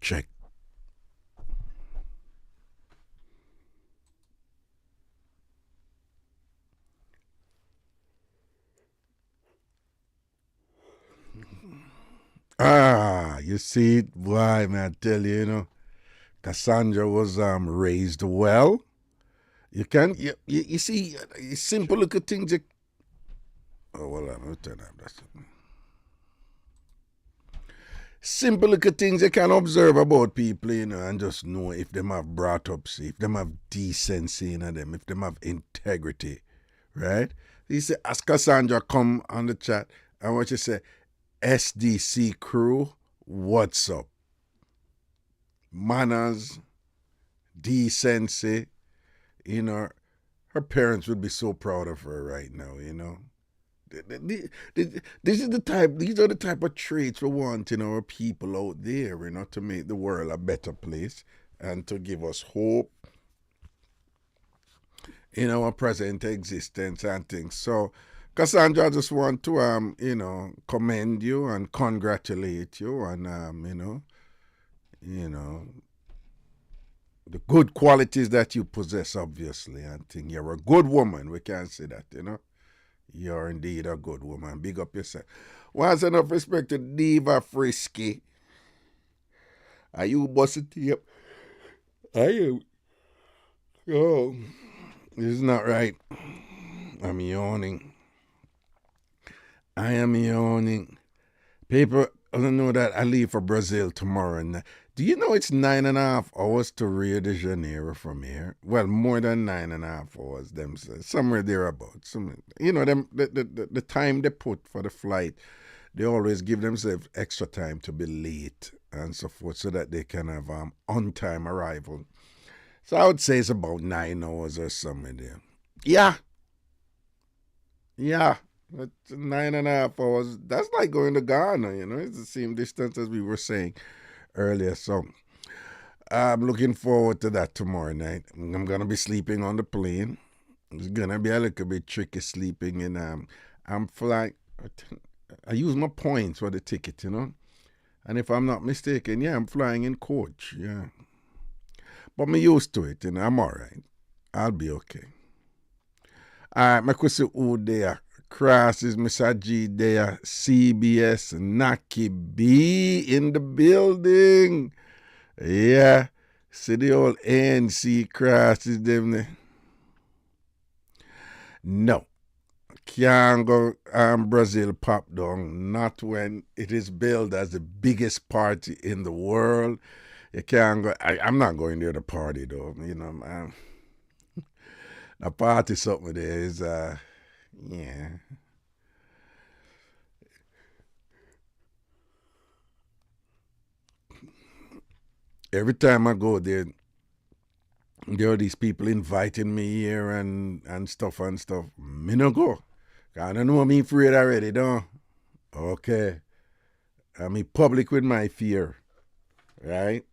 Check. You see, why, man, I tell you, Cassandra was raised well. You can, you see, simple little things. Oh, well, I'm going to turn up. That's it. Simple little things you can observe about people, and just know if them have brought up, if them have decency in them, if them have integrity, right? You say, as Cassandra come on the chat, and what you say, SDC crew, what's up? Manners, decency, her parents would be so proud of her right now. These are the type of traits we want in our people out there, to make the world a better place and to give us hope in our present existence and things. So, Cassandra, I just want to, commend you and congratulate you and, the good qualities that you possess, obviously. I think you're a good woman. We can say that, You're indeed a good woman. Big up yourself. Once enough respect to Diva Frisky. Are you busting tape? Are you? Oh, this is not right. I'm yawning. I am yawning. People don't know that I leave for Brazil tomorrow. And do you know it's 9.5 hours to Rio de Janeiro from here? Well, more than 9.5 hours. Them somewhere thereabouts. The time they put for the flight, they always give themselves extra time to be late and so forth, so that they can have on-time arrival. So I would say it's about 9 hours or something there. Yeah. That's 9.5 hours. That's like going to Ghana, It's the same distance as we were saying earlier. So I'm looking forward to that tomorrow night. I'm going to be sleeping on the plane. It's going to be a little bit tricky sleeping in. I'm flying. I use my points for the ticket, And if I'm not mistaken, I'm flying in coach, But I'm used to it, I'm all right. I'll be okay. All right, my question who there? Cross is Mr. G there. CBS Naki B in the building. Yeah. See the old ANC cross is them there. No. Can't go Brazil pop down. Not when it is billed as the biggest party in the world. You can't go. I'm not going there to party though. Man. The party something there is yeah. Every time I go there are these people inviting me here and stuff. Me no go. I don't know me afraid already, though. Okay. I'm in public with my fear. Right?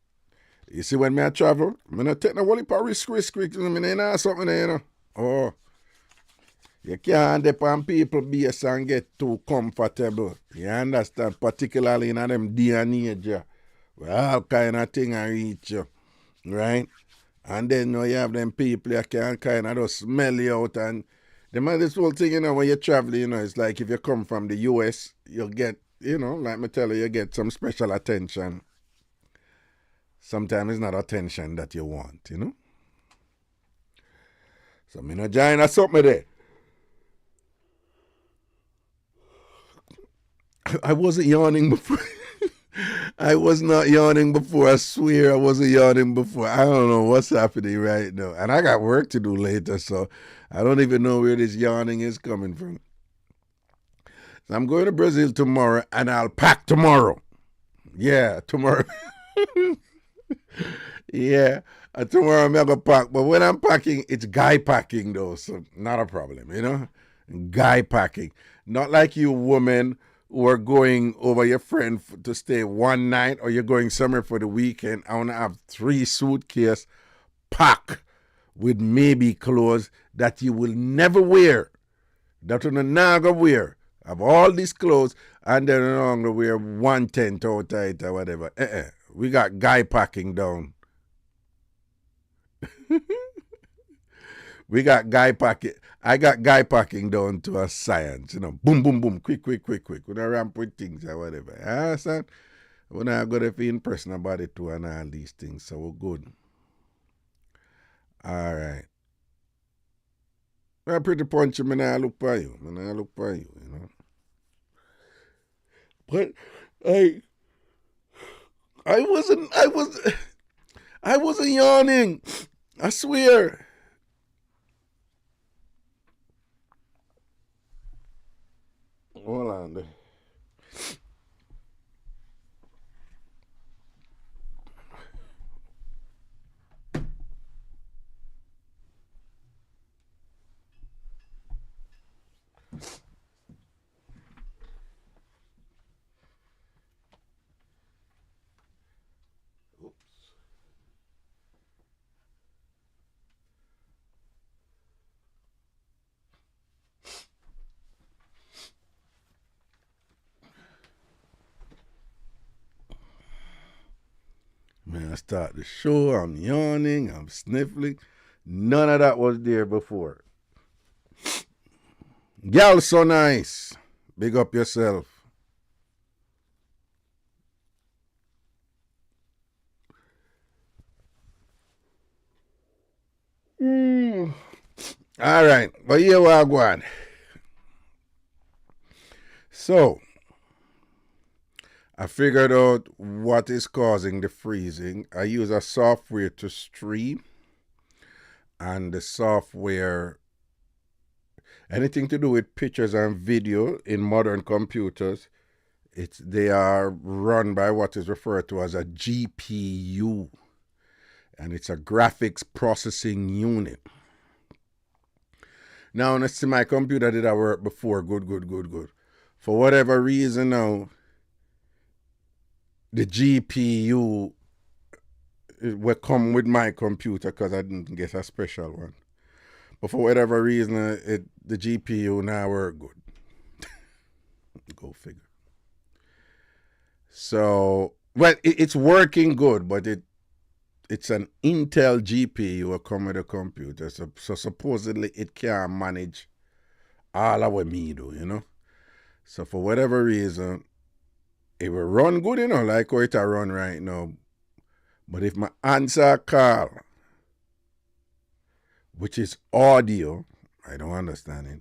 You see, when I travel, I'm not taking a wally for risk. I'm not something there, Oh. You can't depend people base and get too comfortable. You understand? Particularly in them day and age. Well, all kind of thing I reach you. Right? And then you have them people that can kind of just smell you out. And this whole thing, when you travel, it's like if you come from the US, you'll get, like me tell you get some special attention. Sometimes it's not attention that you want, So me no join or something there. I wasn't yawning before. I was not yawning before. I swear I wasn't yawning before. I don't know what's happening right now. And I got work to do later, so I don't even know where this yawning is coming from. So I'm going to Brazil tomorrow, and I'll pack tomorrow. Yeah, tomorrow. Yeah, tomorrow I'm going to pack. But when I'm packing, it's guy packing, though, so not a problem, Guy packing. Not like you women who are going over your friend to stay one night, or you're going somewhere for the weekend. I want to have 3 suitcases packed with maybe clothes that you will never wear, that you're not going to wear. Have all these clothes, and then I'm going to wear one tent out it or whatever. We got guy packing down. We got guy packing. I got guy packing down to a science. Boom, boom, boom, quick, quick, quick, quick. We don't ramp with things or whatever. You understand? We're not going to be impressed about it too and all these things. So we're good. All right. I'm pretty punchy. I look for you. I look for you, But I wasn't yawning. I swear. Hold on. Man, I start the show. I'm yawning. I'm sniffling. None of that was there before. Gal, so nice. Big up yourself. All right, but here we are going. So, I figured out what is causing the freezing. I use a software to stream, and the software, anything to do with pictures and video in modern computers, they are run by what is referred to as a GPU, and it's a graphics processing unit. Now, let's see, my computer did that work before. Good. For whatever reason now, the GPU will come with my computer because I didn't get a special one. But for whatever reason, the GPU now work good. Go figure. So, well, it's working good, but it's an Intel GPU will come with a computer. So supposedly it can manage all of what me do, So for whatever reason, it will run good, like how it run right now. But if my answer a call, which is audio, I don't understand it,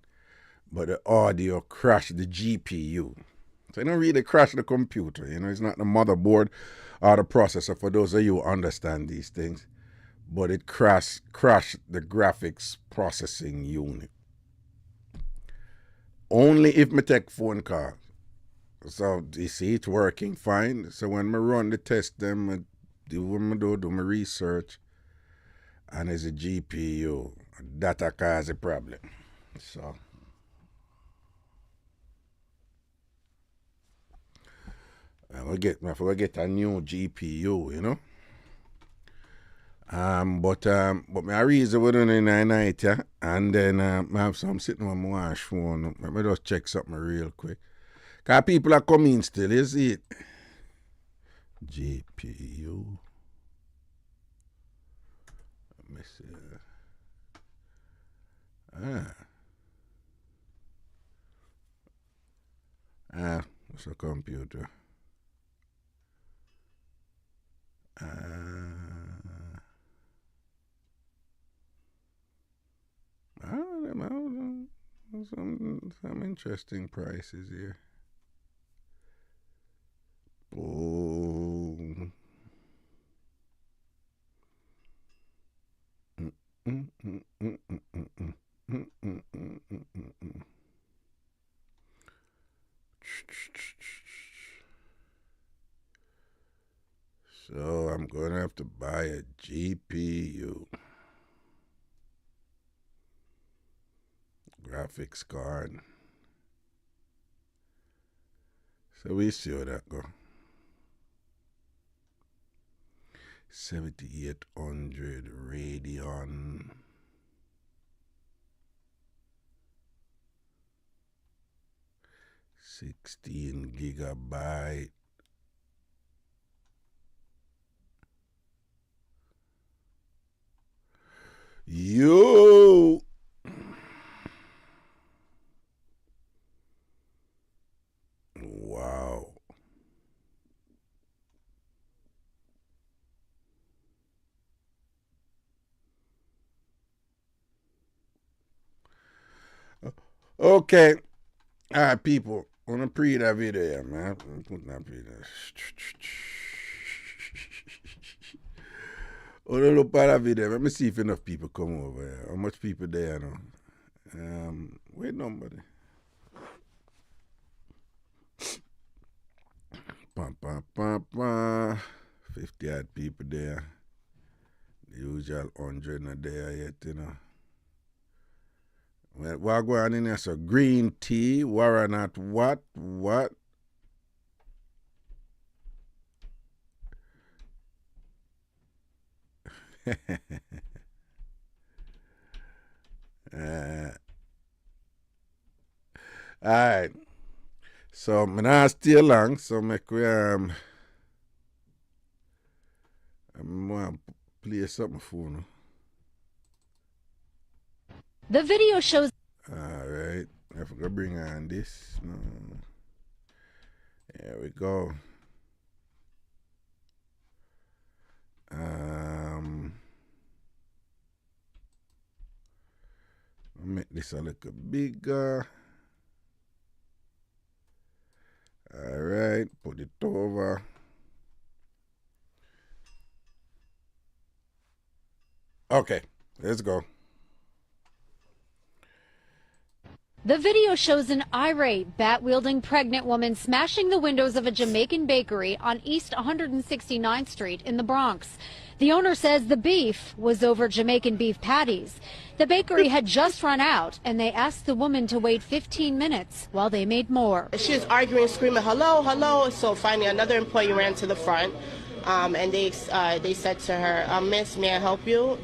but the audio crash the GPU. So it don't really crash the computer, it's not the motherboard or the processor for those of you who understand these things, but it crash the graphics processing unit. Only if me take phone call. So you see it's working fine. So when I run the test, them I do my research, and it's a GPU that cause a problem. So I will get a new GPU, but my reason we're doing it in the night, yeah, and then I have some sitting on my phone. Let me just check something real quick. Cause people are coming still, you see it. GPU. Let me see. It's a computer. Some interesting prices here. Oh. So I'm going to have to buy a GPU. Graphics card. So we see how that go. 7800 Radeon. 16 gigabyte. Yo. Wow. Okay. All right, people. I'm going to pre that video, man. I'm putting that video. Oh, look at that video. Let me see if enough people come over here. How much people there now? Wait, nobody. Pam, pam, pam, pam. 50 odd people there. The usual 100 not there yet, you know. Well, what going on in here? So green tea, not what? Alright. So I'm not stay long, so make we I'm gonna play something for you. The video shows. Alright. I forgot to bring on this. No. There we go. I'll make this a little bigger. Alright, put it over. Okay, let's go. The video shows an irate, bat-wielding pregnant woman smashing the windows of a Jamaican bakery on East 169th Street in the Bronx. The owner says the beef was over Jamaican beef patties. The bakery had just run out, and they asked the woman to wait 15 minutes while they made more. She was arguing, screaming, hello, hello. So finally another employee ran to the front, and they said to her, Miss, may I help you?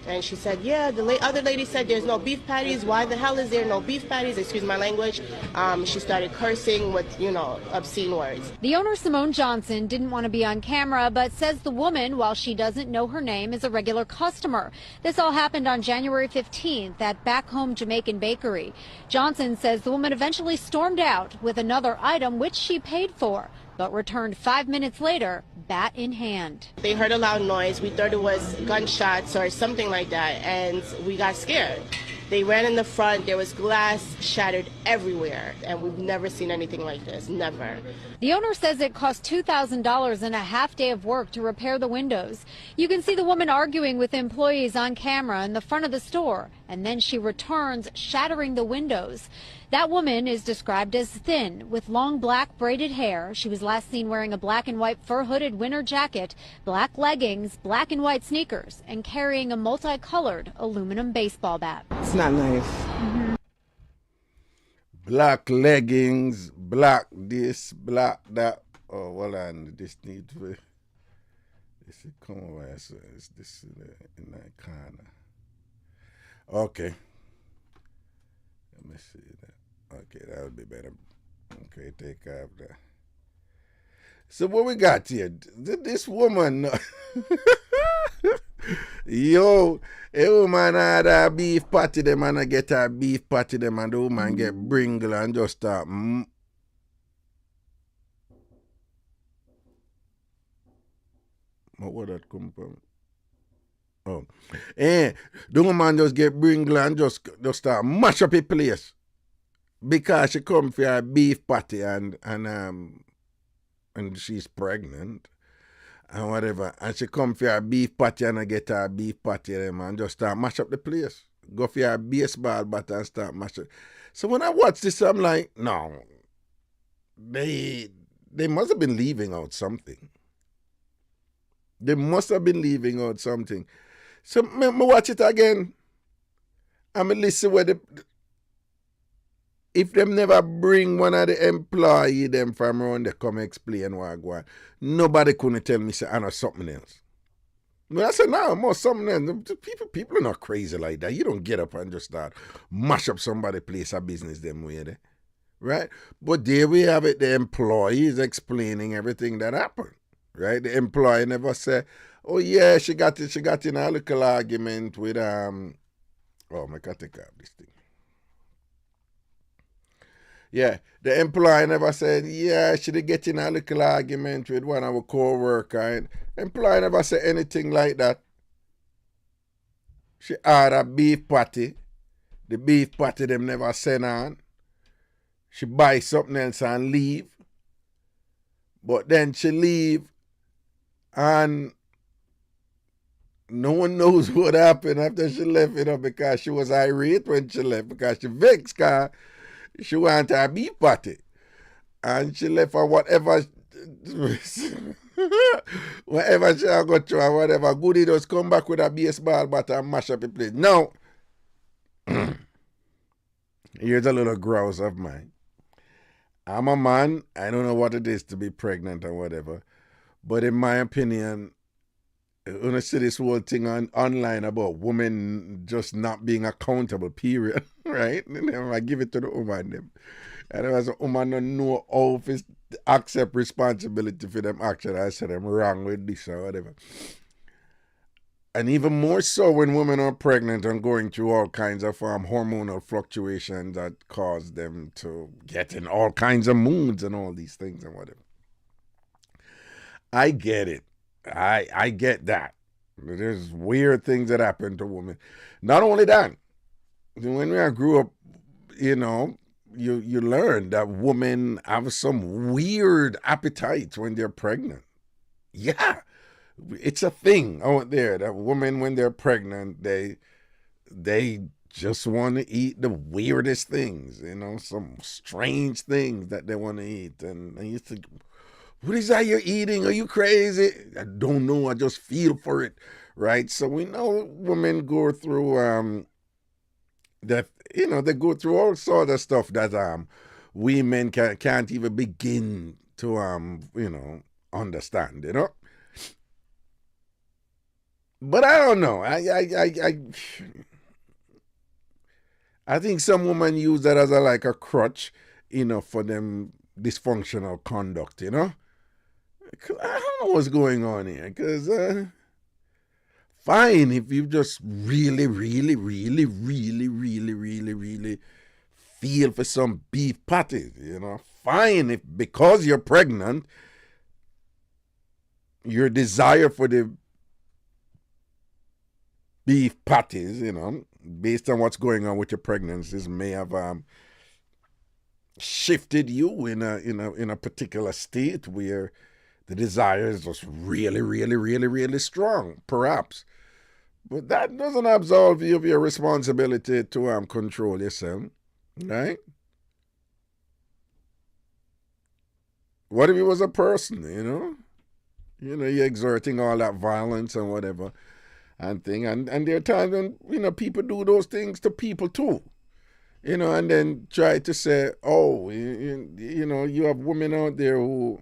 And she said, yeah, the other lady said there's no beef patties. Why the hell is there no beef patties? Excuse my language. She started cursing with, obscene words. The owner, Simone Johnson, didn't want to be on camera, but says the woman, while she doesn't know her name, is a regular customer. This all happened on January 15th at Back Home Jamaican Bakery. Johnson says the woman eventually stormed out with another item, which she paid for, but returned 5 minutes later, bat in hand. They heard a loud noise. We thought it was gunshots or something like that, and we got scared. They ran in the front. There was glass shattered everywhere, and we've never seen anything like this, never. The owner says it cost $2,000 and a half day of work to repair the windows. You can see the woman arguing with employees on camera in the front of the store, and then she returns, shattering the windows. That woman is described as thin, with long black braided hair. She was last seen wearing a black and white fur-hooded winter jacket, black leggings, black and white sneakers, and carrying a multicolored aluminum baseball bat. It's not nice. Mm-hmm. Black leggings, black this, black that. Oh, well, and this need to be. This is come over. So it's this in that corner. Okay. Let me see that. Okay, that would be better. Okay, take off that. So what we got here? This woman. Yo, a woman had a beef patty, them and I get her beef patty, them and the woman get bringle and just start. What that come from? Oh, the woman just get bringle and just start mash up a place because she come for her beef patty and she's pregnant. And whatever, and she come for her beef patty and I get her beef patty and just start mash up the place. Go for her baseball bat and start mash up. So when I watch this, I'm like, no, they must have been leaving out something. They must have been leaving out something. So me watch it again. I'm listen where if them never bring one of the employee them from around they come explain what go on, nobody couldn't tell me say I know something else. But I said no, more something else. People are not crazy like that. You don't get up and just start mash up somebody's place of business them way there. Right? But there we have it, the employees explaining everything that happened. right? The employer never say, oh yeah, she got in a little argument with oh, I can take out this thing. Yeah, the employer never said, yeah, she did get in a little argument with one of our co-worker. And employer never said anything like that. She had a beef patty. The beef patty them never send on. She buy something else and leave. But then she leave and no one knows what happened after she left, because she was irate when she left, because she vexed, because she wanted a beef patty. And she left for whatever whatever she got to, or whatever. Goody just come back with a baseball bat and mash up the place. Now, here's a little grouse of mine. I'm a man. I don't know what it is to be pregnant or whatever. But in my opinion, when I see this whole thing online about women just not being accountable, period, right? And then I give it to the woman them. And as a woman don't know how to accept responsibility for them action, I said I'm wrong with this or whatever. And even more so when women are pregnant and going through all kinds of hormonal fluctuations that cause them to get in all kinds of moods and all these things and whatever. I get it. I get that. There's weird things that happen to women. Not only that, when I grew up, you learn that women have some weird appetites when they're pregnant. Yeah, it's a thing out there that women, when they're pregnant, they just want to eat the weirdest things, some strange things that they want to eat. And you think, what is that you're eating? Are you crazy? I don't know. I just feel for it, right? So we know women go through that, they go through all sorts of stuff that we men can't even begin to understand, But I don't know. I think some women use that as a crutch, for them dysfunctional conduct, I don't know what's going on here, because fine if you just really, really, really, really, really, really, really feel for some beef patties, fine if because you're pregnant, your desire for the beef patties, based on what's going on with your pregnancies, may have shifted you in a particular state where the desire is just really, really, really, really strong, perhaps. But that doesn't absolve you of your responsibility to control yourself, right? What if it was a person, you're exerting all that violence and whatever and thing, and there are times when, people do those things to people too. And then try to say, oh, you have women out there who,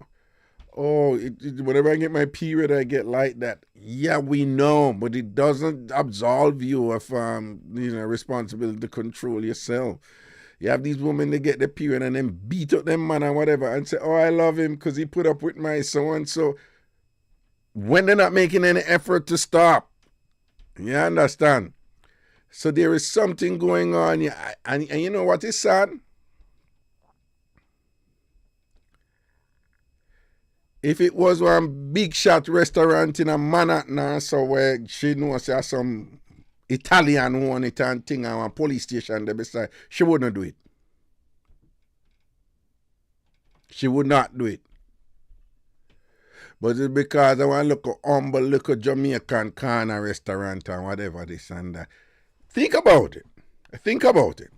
whenever I get my period, I get like that. Yeah, we know, but it doesn't absolve you of, responsibility to control yourself. You have these women that get the period and then beat up them man and whatever and say, oh, I love him because he put up with my so-and-so, when they're not making any effort to stop. You understand? So there is something going on here. And you know what is sad? If it was one big shot restaurant in a Manhattan, so where she knows there's some Italian who own it and thing and one police station there beside, she wouldn't do it. She would not do it. But it's because I want to look at humble little Jamaican corner restaurant and whatever this and that. Think about it. Think about it.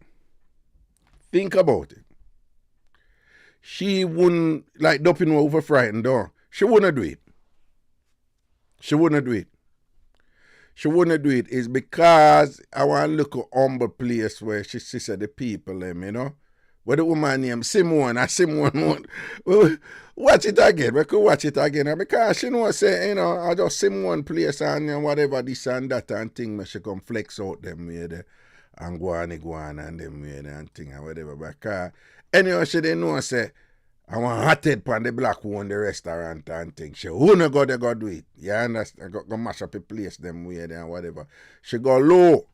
Think about it. She wouldn't, like doping over frightened door. She wouldn't do it. She wouldn't do it. She wouldn't do it. It's because I want to look at humble place where she said the people them, What the woman named Simone, watch it again. We could watch it again. Because she know say, I just Simone place and whatever this and that and thing, she come flex out them way there and go on and them way there and thing and whatever. Because anyway, she didn't know say, I want hot head pan the black who own the restaurant and things. She who no go there go do it. You understand? Go mash up the place them way there and whatever. She go low.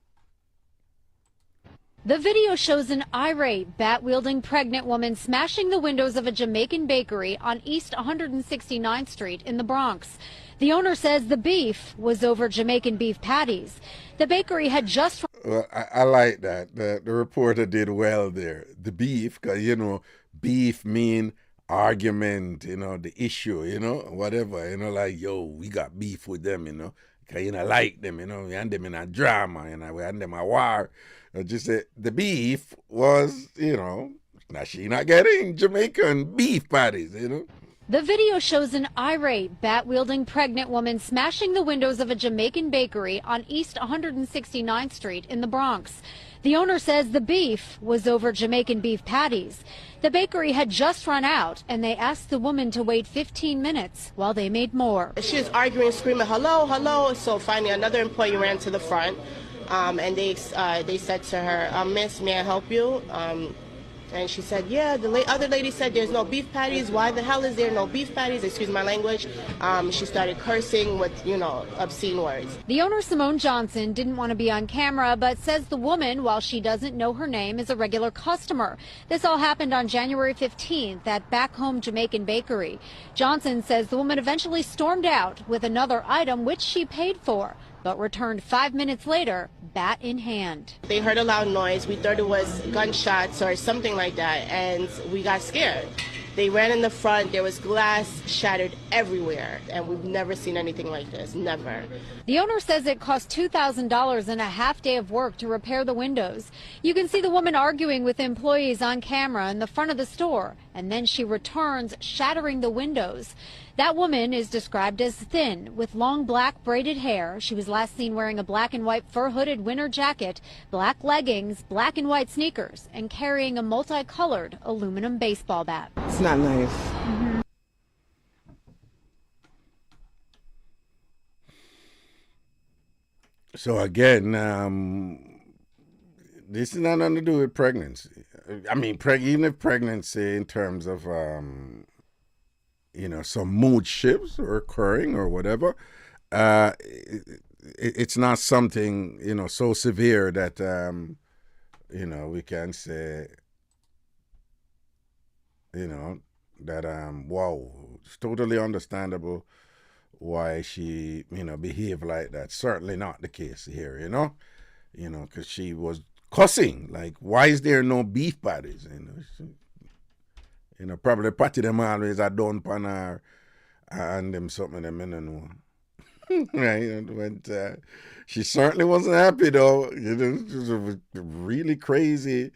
The video shows an irate, bat-wielding pregnant woman smashing the windows of a Jamaican bakery on East 169th Street in the Bronx. The owner says the beef was over Jamaican beef patties. The bakery had just... Well, I like that. The reporter did well there. The beef, because, you know, beef mean argument, you know, the issue, you know, whatever, you know, like, yo, we got beef with them, you know, because, you know, like them, you know, we had them in a drama, you know, we had them a war. Just say the beef was, you know, now she not getting Jamaican beef patties, you know. The video shows an irate, bat-wielding pregnant woman smashing the windows of a Jamaican bakery on East 169th Street in the Bronx. The owner says the beef was over Jamaican beef patties. The bakery had just run out, and they asked the woman to wait 15 minutes while they made more. She was arguing, screaming, hello, hello. So finally another employee ran to the front, and they said to her, Miss, may I help you? And she said, yeah, the other lady said there's no beef patties. Why the hell is there no beef patties? Excuse my language. She started cursing with, you know, obscene words. The owner, Simone Johnson, didn't want to be on camera, but says the woman, while she doesn't know her name, is a regular customer. This all happened on January 15th at Back Home Jamaican Bakery. Johnson says the woman eventually stormed out with another item, which she paid for, but returned 5 minutes later, bat in hand. They heard a loud noise. We thought it was gunshots or something like that, and we got scared. They ran in the front. There was glass shattered everywhere, and we've never seen anything like this, never. The owner says it cost $2,000 and a half day of work to repair the windows. You can see the woman arguing with employees on camera in the front of the store, and then she returns, shattering the windows. That woman is described as thin, with long black braided hair. She was last seen wearing a black and white fur-hooded winter jacket, black leggings, black and white sneakers, and carrying a multicolored aluminum baseball bat. It's not nice. So again, this is not nothing to do with pregnancy. I mean, even if pregnancy in terms of, you know, some mood shifts are occurring or whatever, it's not something, you know, so severe that, you know, we can say, you know, that, wow, it's totally understandable why she, you know, behaved like that. Certainly not the case here, you know, because she was cussing, like, why is there no beef patties, probably patty them always are done pan her and them something them I don't know. Right, but she certainly wasn't happy though. You know, it was a really crazy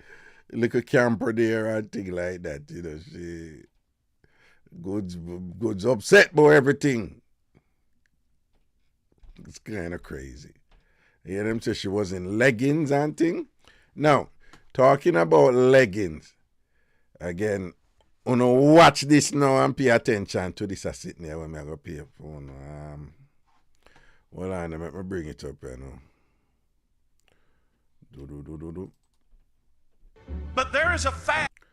little camper there and thing like that. You know, she goods upset about everything. It's kind of crazy. You hear them say she was in leggings and thing. Now, talking about leggings, again, watch this now and pay attention to this sitting there when I go pay for. Hold on, let me bring it up here now. Do. But there is a fact.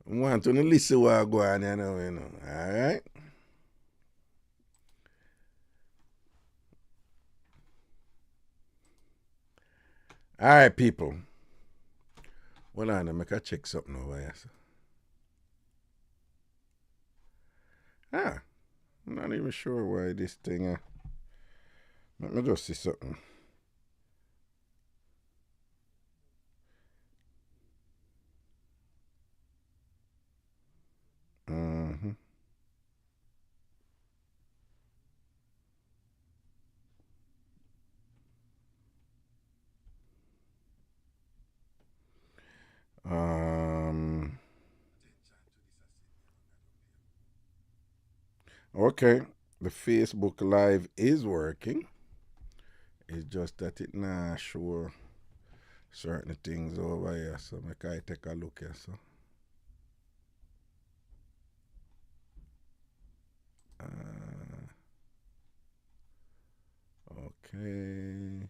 I want to listen what I go on, you know. All right? All right, people. Hold on, let me check something over here. I'm not even sure why this thing. Let me just see something. Okay, the Facebook Live is working. It's just that it not sure certain things over here, so I take a look here. So, okay.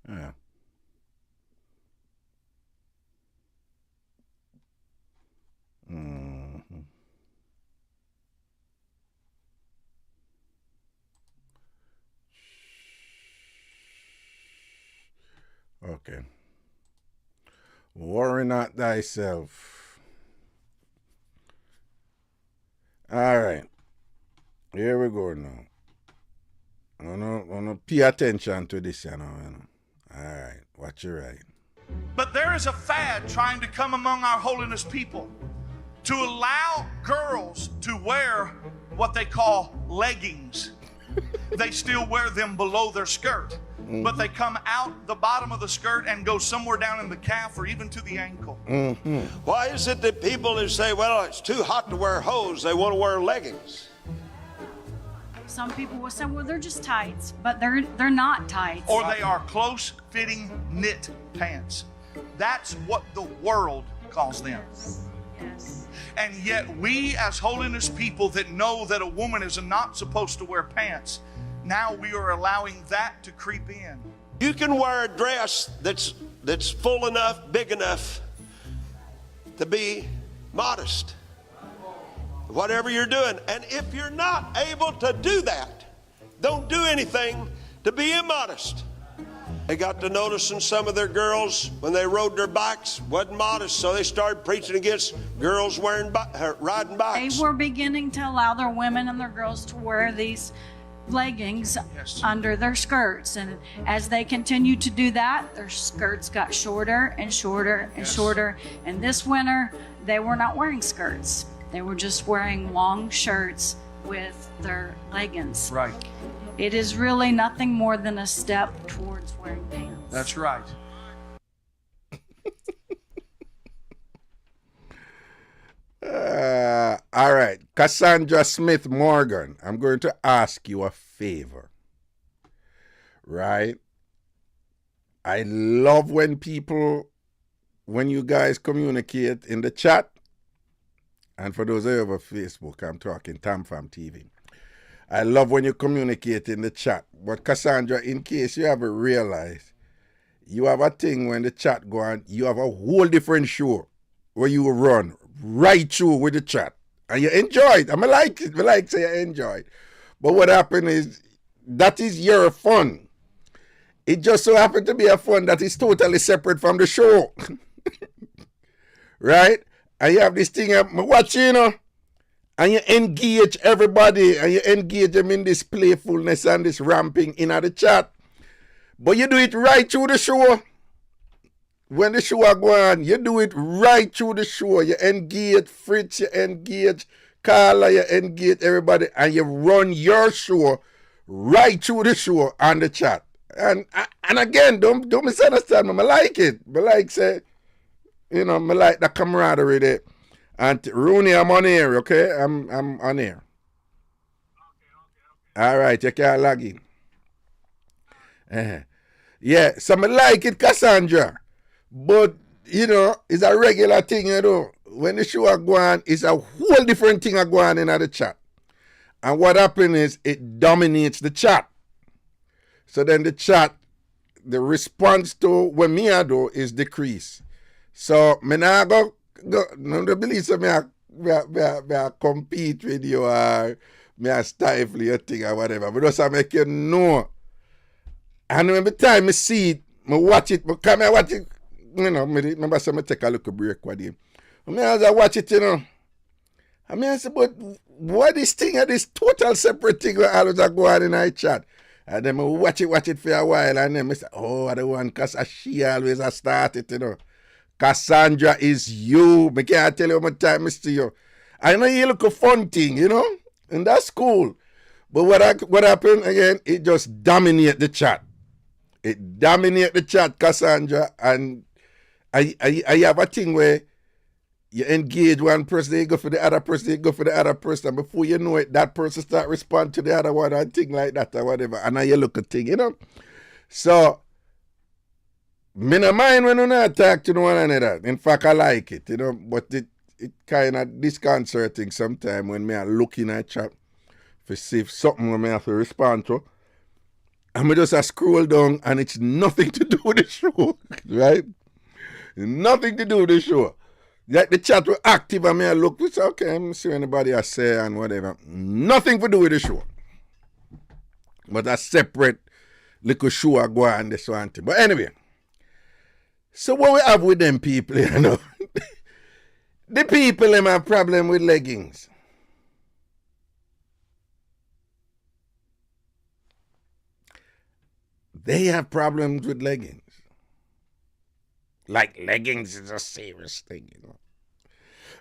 Yeah. Mhm. Okay. Worry not thyself. All right. Here we go now. I wanna pay attention to this, you know. All right. Watch your right. But there is a fad trying to come among our holiness people to allow girls to wear what they call leggings. They still wear them below their skirt, but they come out the bottom of the skirt and go somewhere down in the calf or even to the ankle. Why is it that people who say, well, it's too hot to wear hose, they want to wear leggings? Some people will say, well, they're just tights, but they're not tights. Or they are close-fitting knit pants. That's what the world calls them. Yes. And yet we as holiness people that know that a woman is not supposed to wear pants, now we are allowing that to creep in. You can wear a dress that's full enough, big enough to be modest. Whatever you're doing. And if you're not able to do that, don't do anything to be immodest. They got to noticing some of their girls when they rode their bikes wasn't modest, so they started preaching against girls riding bikes. They were beginning to allow their women and their girls to wear these leggings under their skirts, and as they continued to do that, their skirts got shorter and shorter and shorter. And this winter, they were not wearing skirts. They were just wearing long shirts with their leggings. Right. It is really nothing more than a step towards wearing pants. That's right. All right. Cassandra Smith Morgan, I'm going to ask you a favor. Right? I love when you guys communicate in the chat. And for those of you over Facebook, I'm talking TamFam TV. I love when you communicate in the chat. But Cassandra, in case you haven't realized, you have a thing when the chat go on, you have a whole different show where you run right through with the chat. And you enjoy it. I like it. I like to say you enjoy it. But what happened is, that is your fun. It just so happened to be a fun that is totally separate from the show. Right? And you have this thing I'm watching, you know, and you engage everybody and you engage them in this playfulness and this ramping in the chat. But you do it right through the show. When the show are going on, you do it right through the show. You engage Fritz, you engage Carla, you engage everybody, and you run your show right through the show on the chat. And again, don't misunderstand me. I like it. I like say, you know, I like the camaraderie there. And Rooney, I'm on air, okay? I'm on air. Okay. All right, you can log in. Yeah, so I like it, Cassandra. But, you know, it's a regular thing, you know. When the show are going, it's a whole different thing are going in the chat. And what happens is it dominates the chat. So then the chat, the response to what me I do is decrease. So me nah go no believe so me I compete with you or me I stifle your thing or whatever. But just I make you know. And every time I see it, I watch it, but come I watch it, you know, remember so I take a look break with him. As I watch it, you know. I say, but what this thing is this total separate thing where always I go on in our chat. And then I watch it for a while and then I say, oh, I don't want because she always I start it, you know. Cassandra is you. I can't tell you how much time I see you. I know you look a fun thing, you know, and that's cool. But what happened again, it just dominate the chat. It dominate the chat, Cassandra, and I have a thing where You engage one person, you go for the other person, you go for the other person. And before you know it, that person start respond to the other one and thing like that or whatever. And now you look at thing, you know. So, me no mind when you not talk to one another. In fact, I like it, you know. But it kind of disconcerting sometimes when me are looking at chat to see if something where me have to respond to. And me just scroll down and it's nothing to do with the show, right? Nothing to do with the show. Like the chat was active and me I look, it's okay, I'm see anybody I say and whatever. Nothing to do with the show. But a separate little show I go on this one thing. But anyway, so what we have with them people, you know, the people them have problem with leggings. They have problems with leggings. Like leggings is a serious thing, you know.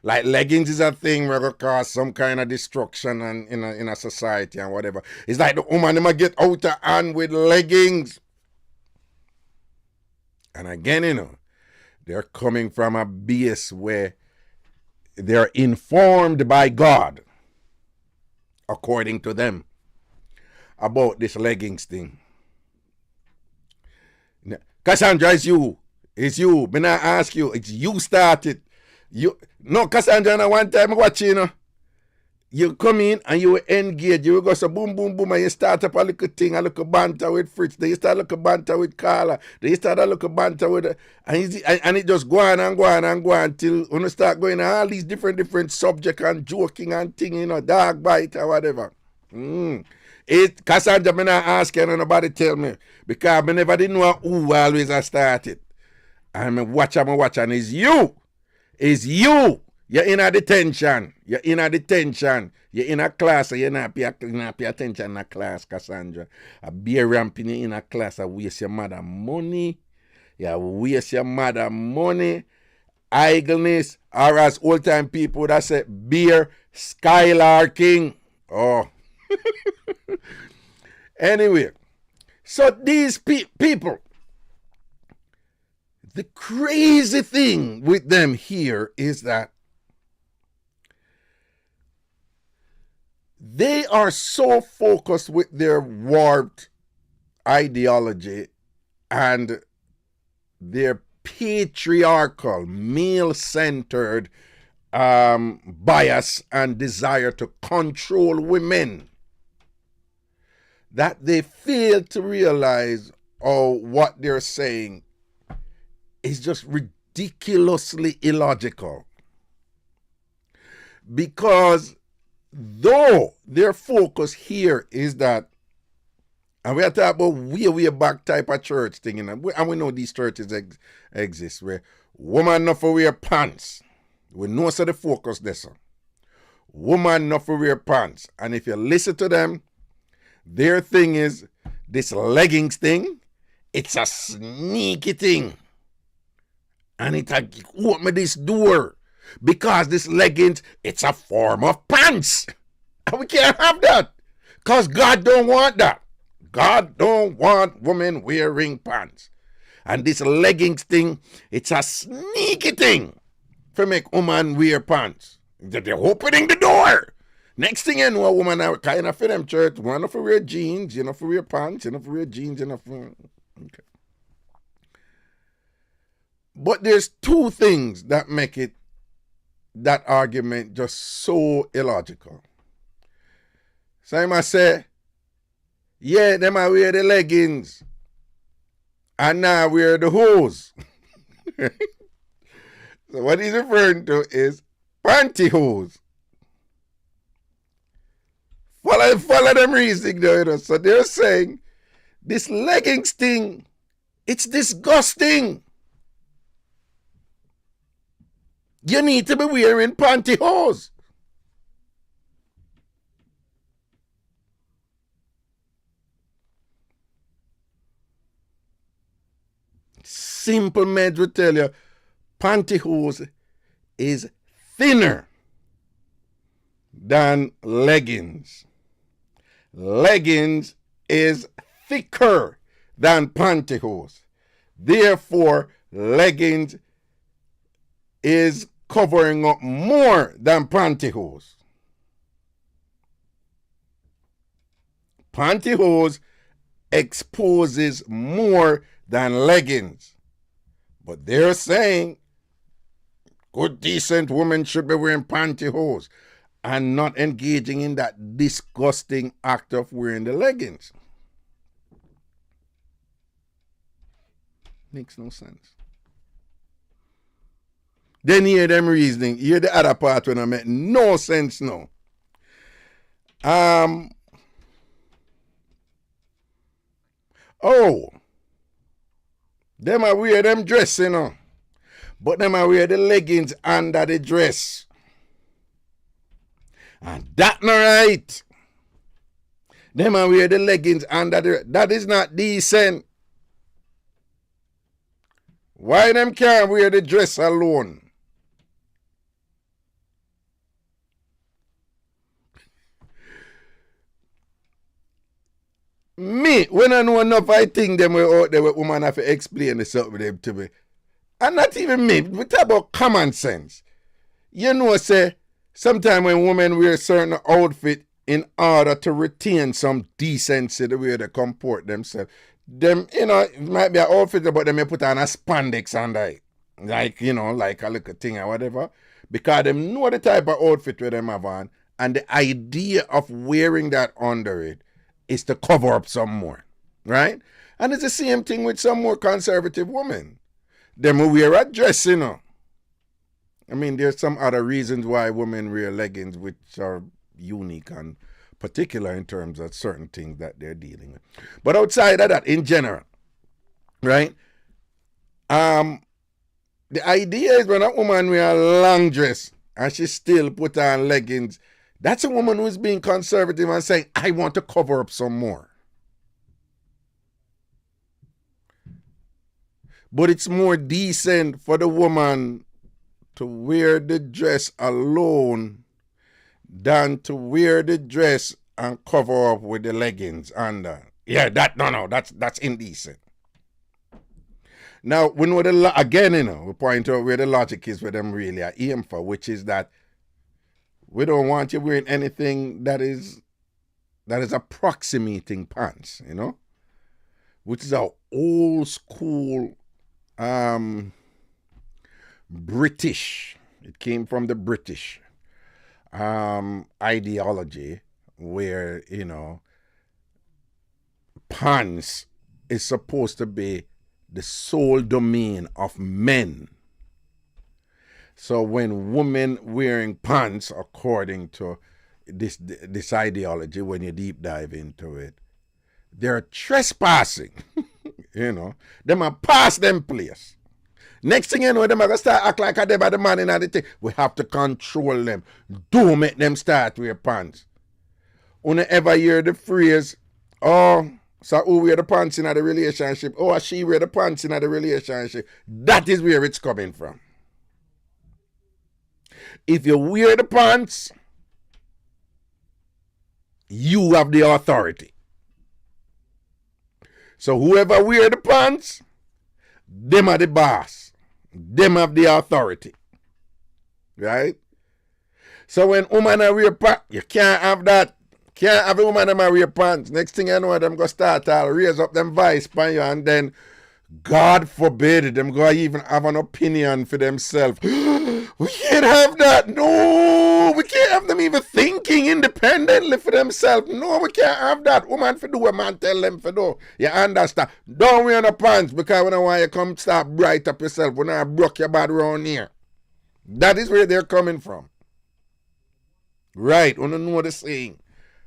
Like leggings is a thing where it cause some kind of destruction and in a society and whatever. It's like the woman them get out of hand with leggings. And again, you know, they're coming from a base where they're informed by God, according to them, about this leggings thing. Cassandra, it's you. It's you. Me not ask you. It's you started. No, Cassandra, one time watching, you know, you come in and you engage. You go so boom, boom, boom, and you start up a little thing, a little banter with Fritz. Then you start a little banter with Carla. Then you start a little banter with, and it just go on and go on and go on till you start going on all these different subjects and joking and thing, you know, dog bite or whatever. Cassandra, me not ask you and nobody tell me because me never didn't know who always I started. And me watch and it's you. It's you. You're in a detention. You're in a detention. You're in a class. So you're not pay attention in a class, Cassandra. A beer ramping you in a class. I waste your mother money. You waste your mother money. Idleness. Or as old time people would have said, beer skylarking. Oh. Anyway. So these people. The crazy thing with them here is that they are so focused with their warped ideology and their patriarchal, male-centered bias and desire to control women that they fail to realize what they're saying is just ridiculously illogical. Because though their focus here is that, and we are talking about way back type of church thing, and we know these churches exist where woman not for wear pants. We know so the focus this one. Woman not for wear pants. And if you listen to them, their thing is this leggings thing, it's a sneaky thing. And it open me this door because this leggings, it's a form of pants. And we can't have that because God don't want that. God don't want women wearing pants. And this leggings thing, it's a sneaky thing for make woman wear pants. They're opening the door. Next thing you know, a woman are kind of for them church, one for wear jeans, you know, for wear pants, you know, for wear jeans, you know, for... Okay. But there's two things that make that argument just so illogical. So I must say, yeah, them I wear the leggings and now wear the hose. So what he's referring to is pantyhose. Follow them reasoning though, you know. So they're saying this leggings thing, it's disgusting. You need to be wearing pantyhose. Simple meds will tell you, pantyhose is thinner than leggings. Leggings is thicker than pantyhose. Therefore, leggings is covering up more than pantyhose. Pantyhose exposes more than leggings. But they're saying good, decent women should be wearing pantyhose and not engaging in that disgusting act of wearing the leggings. Makes no sense. Then hear them reasoning. Hear the other part when I make no sense now. Oh, them are wear them dress, you know. But them are wear the leggings under the dress. And that not right. Them are wear the leggings under the... That is not decent. Why them can't wear the dress alone? Me, when I know enough, I think them way out there, woman have to explain this up with them to me. And not even me, we talk about common sense. You know, say, sometimes when women wear certain outfit in order to retain some decency, the way they comport themselves, them, you know, it might be an outfit, but them may put on a spandex under it. Like, you know, like a little thing or whatever. Because them know the type of outfit where them have on. And the idea of wearing that under it is to cover up some more. Right? And it's the same thing with some more conservative women. Them who wear a dress, you know. I mean, there's some other reasons why women wear leggings which are unique and particular in terms of certain things that they're dealing with. But outside of that, in general, right? The idea is when a woman wear a long dress and she still put on leggings, that's a woman who's being conservative and saying, I want to cover up some more. But it's more decent for the woman to wear the dress alone than to wear the dress and cover up with the leggings under. Yeah, that's indecent. Now, we know again, you know, we point out where the logic is, where them really are aim for, which is that we don't want you wearing anything that is approximating pants, you know, which is our old school British. It came from the British ideology where, you know, pants is supposed to be the sole domain of men. So when women wearing pants, according to this ideology, when you deep dive into it, they're trespassing. You know, them are past them place. Next thing you know, them are going to start act like they are the man in the thing. We have to control them. Don't make them start wear pants. Only ever hear the phrase, oh, so who wear the pants in the relationship? Oh, she wear the pants in the relationship. That is where it's coming from. If you wear the pants, you have the authority. So whoever wear the pants, them are the boss. Them have the authority. Right? So when women wear pants, you can't have that. Can't have a woman that wear pants. Next thing you know, them go start to raise up them vice pan you, and then God forbid them go even have an opinion for themselves. We can't have that. No, we can't have them even thinking independently for themselves. No, we can't have that. Woman for do what man tell them for do. You understand? Don't wear no pants because we don't want you come start bright up yourself. We don't broke your body around here. That is where they're coming from. Right, we don't know the saying.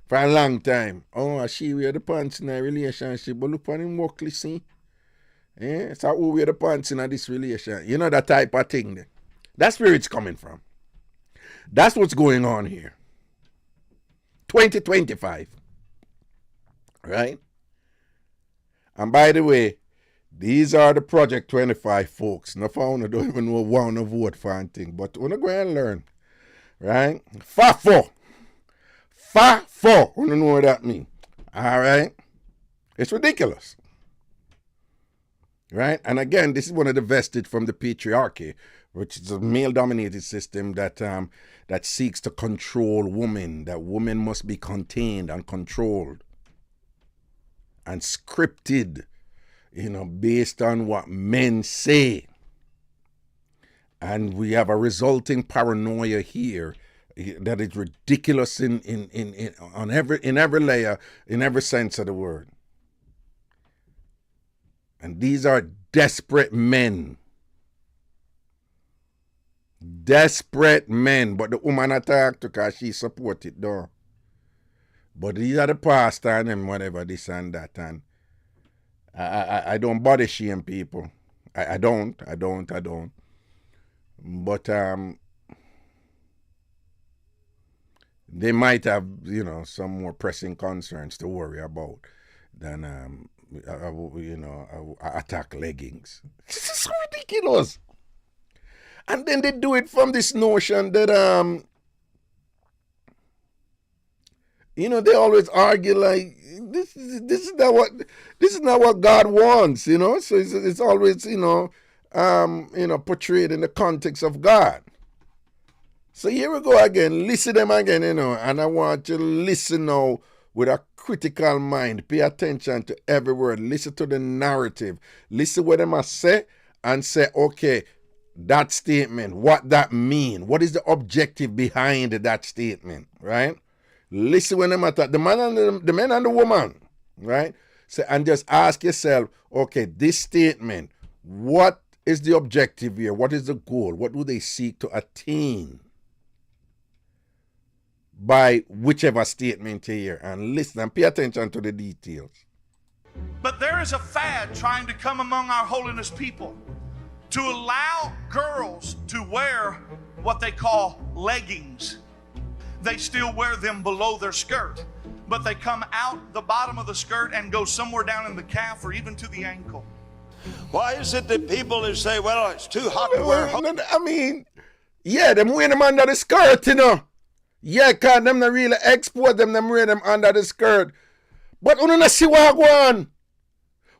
For a long time. Oh, she wear the pants in a relationship, but look on him walkly, see? Yeah, so who wear the pants in this relationship? You know that type of thing there. That's where it's coming from. That's what's going on here. 2025. Right? And by the way, these are the Project 25 folks. No phone, I don't even know want to vote for anything, but we're going to go and learn. Right? FAFO. FAFO. I don't know what that means. All right? It's ridiculous. Right? And again, this is one of the vested from the patriarchy, which is a male-dominated system that that seeks to control women, that women must be contained and controlled and scripted, based on what men say. And we have a resulting paranoia here that is ridiculous in every layer, in every sense of the word. And these are desperate men. Desperate men. But the woman attacked because she supported though. But these are the pastor and them, whatever, this and that. And I don't body shame people. I don't. But they might have, some more pressing concerns to worry about than, attack leggings. This is so ridiculous. And then they do it from this notion that, they always argue like this is not what God wants, So it's always, portrayed in the context of God. So here we go again. Listen them again, and I want you to listen now with a critical mind. Pay attention to every word. Listen to the narrative. Listen what they must say and say, okay, that statement, what that mean? What is the objective behind that statement, right? Listen when they matter. The man and the woman, right? So, and just ask yourself, okay, this statement, what is the objective here? What is the goal? What do they seek to attain by whichever statement here? And listen and pay attention to the details. But there is a fad trying to come among our holiness people to allow girls to wear what they call leggings. They still wear them below their skirt, but they come out the bottom of the skirt and go somewhere down in the calf or even to the ankle. Why is it that people who say, well, it's too hot to wear? I mean, yeah, them wear them under the skirt, Yeah, cause them not really export them wear them under the skirt. But you don't see what go on.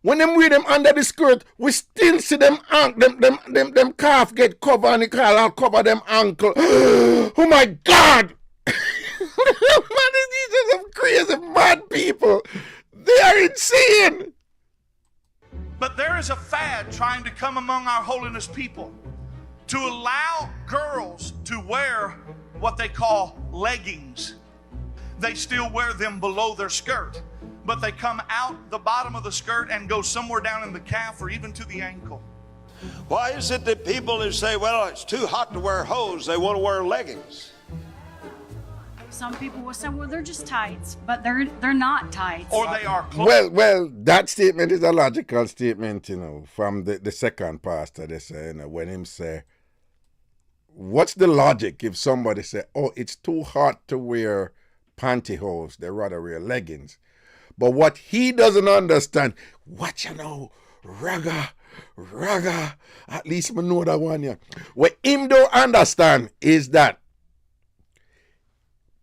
When them wear them under the skirt, we still see them them calf get covered and the I'll cover them ankle. Oh my God! Man, these are some crazy mad people. They are insane. But there is a fad trying to come among our holiness people to allow girls to wear what they call leggings. They still wear them below their skirt, but they come out the bottom of the skirt and go somewhere down in the calf or even to the ankle. Why is it that people who say, well, it's too hot to wear hose, they want to wear leggings? Some people will say, well, they're just tights, but they're not tights. Or they are clothes. Well, that statement is a logical statement, from the second pastor. They say, when him say, what's the logic if somebody say, oh, it's too hot to wear pantyhose, they rather wear leggings. But what he doesn't understand, raga, at least I know that one, yeah. What him don't understand is that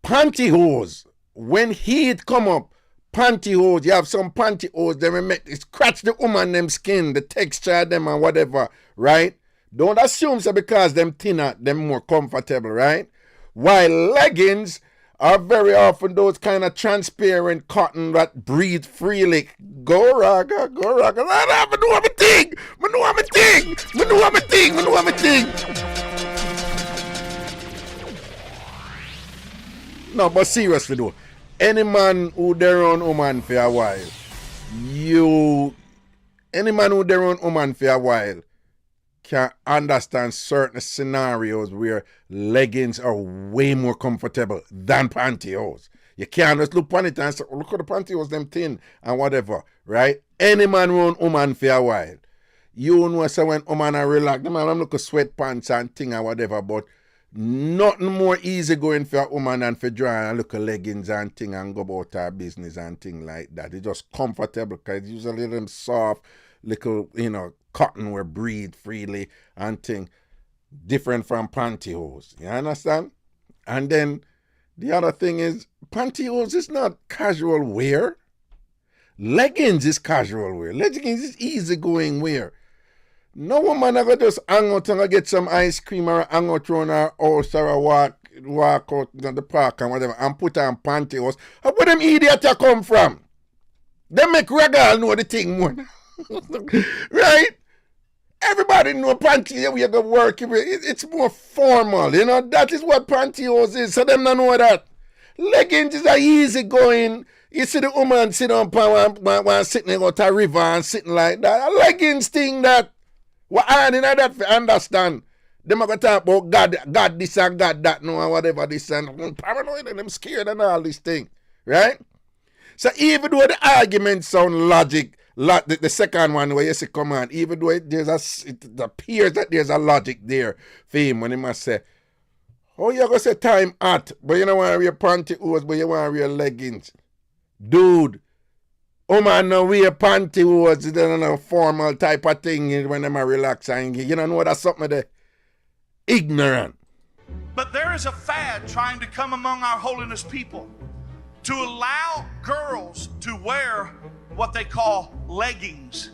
pantyhose, when heat come up, pantyhose, you have some pantyhose, they make it scratch the woman them skin, the texture of them and whatever, right? Don't assume so because them thinner, them more comfortable, right? While leggings are very often those kind of transparent cotton that breathe freely. Go raga. I know I'm a thing. No, but seriously though, any man who there on woman for a while, can understand certain scenarios where leggings are way more comfortable than pantyhose. You can't just look on it and say, oh, look at the pantyhose, them thin and whatever, right? Any man run woman for a while. You know, so when woman are relaxed, the man look at sweatpants and thing and whatever, but nothing more easy going for a woman than for drawing and look at leggings and thing and go about her business and thing like that. It's just comfortable because it's usually them soft, little, cotton where breathe freely and thing, different from pantyhose. You understand? And then the other thing is, pantyhose is not casual wear. Leggings is casual wear. Leggings is easygoing wear. No woman ever just hang out and get some ice cream or hang out around her house or a walk out in the park and whatever and put on pantyhose. Where them idiots come from? They make Ragal know the thing more. Right? Everybody know pantyhose we go work. It's more formal, you know. That is what pantyhose is. So them don't know that. Leggings is a easy going. You see the woman sit on one sitting out a river and sitting like that. A leggings thing that what hard in that for understand. Them are going to talk about God this and God that, no, and whatever this and paranoid and them scared and all this thing. Right? So even though the argument sound logic, the second one where you say come on, even though it appears that there's a logic there for him when he must say, oh, you're going to say time hot, but you don't want to wear pantyhose, but you want to wear leggings. Dude, man, no wear pantyhose, it's a formal type of thing when them are relaxing. You don't know that's something there. Ignorant. But there is a fad trying to come among our holiness people to allow girls to wear what they call leggings.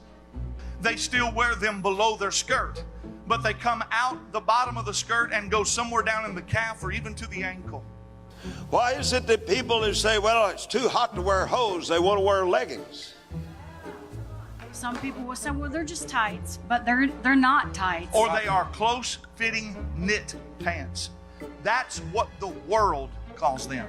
They still wear them below their skirt, but they come out the bottom of the skirt and go somewhere down in the calf or even to the ankle. Why is it that people who say, well, it's too hot to wear hose, they want to wear leggings? Some people will say, well, they're just tights, but they're not tights. Or they are close-fitting knit pants. That's what the world calls them.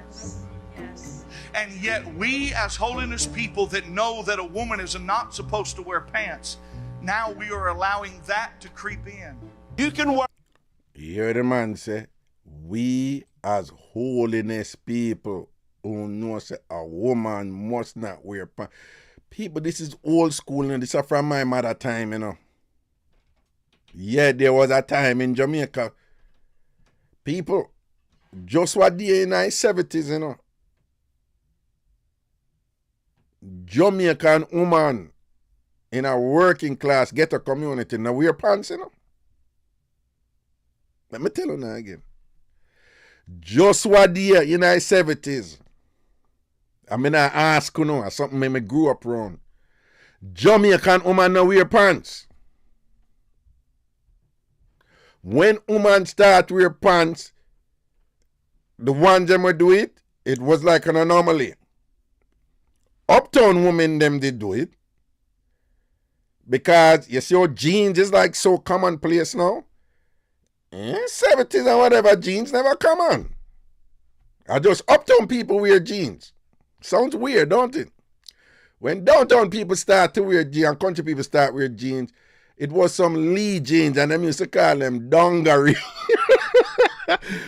Yes. And yet we as holiness people that know that a woman is not supposed to wear pants, now we are allowing that to creep in. You can wear... You hear the man say, we as holiness people who know say a woman must not wear pants. People, this is old school, and this is from my mother time, you know. Yeah, there was a time in Jamaica. People, just what they in the 70s, you know. Jamaican woman in a working class ghetto community now wear pants, you know. Let me tell you now again. Just what they in the 70s. I mean, I ask you know, something me grew up around. Jamaican woman now wear pants. When woman start wear pants, the ones them would do it, it was like an anomaly. Uptown women them did do it. Because you see how jeans is like so commonplace now. 70s and whatever, jeans never come on. I just uptown people wear jeans. Sounds weird, don't it? When downtown people start to wear jeans and country people start wear jeans, it was some Lee jeans and them used to call them dungaree.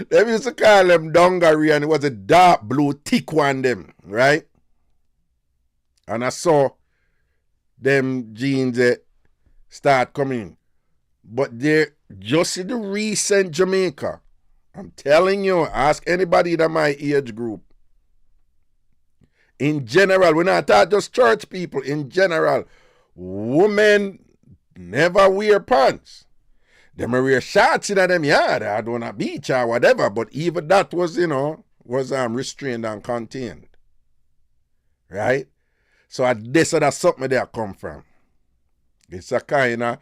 Them used to call them dungaree and it was a dark blue thick one them, right? And I saw them jeans start coming. But they're just in the recent Jamaica. I'm telling you, ask anybody in my age group. In general, we're not talking just church people. In general, women never wear pants. They may wear shorts in them yard or on a beach or whatever, but even that was, you know, was restrained and contained. Right? So that's something there come from. It's a kind of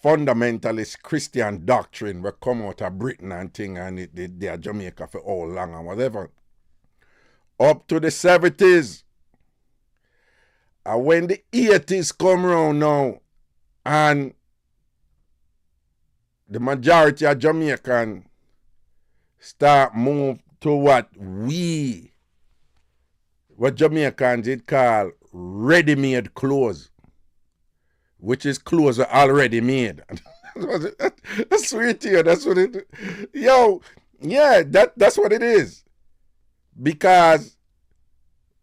fundamentalist Christian doctrine will come out of Britain and thing, and they are Jamaica for all long and whatever. Up to the 70s. And when the 80s come around now, and the majority of Jamaican start move to what Jamaicans did call ready-made clothes, which is clothes are already made. That's sweet here. That's what it is. Yo, yeah, that's what it is. Because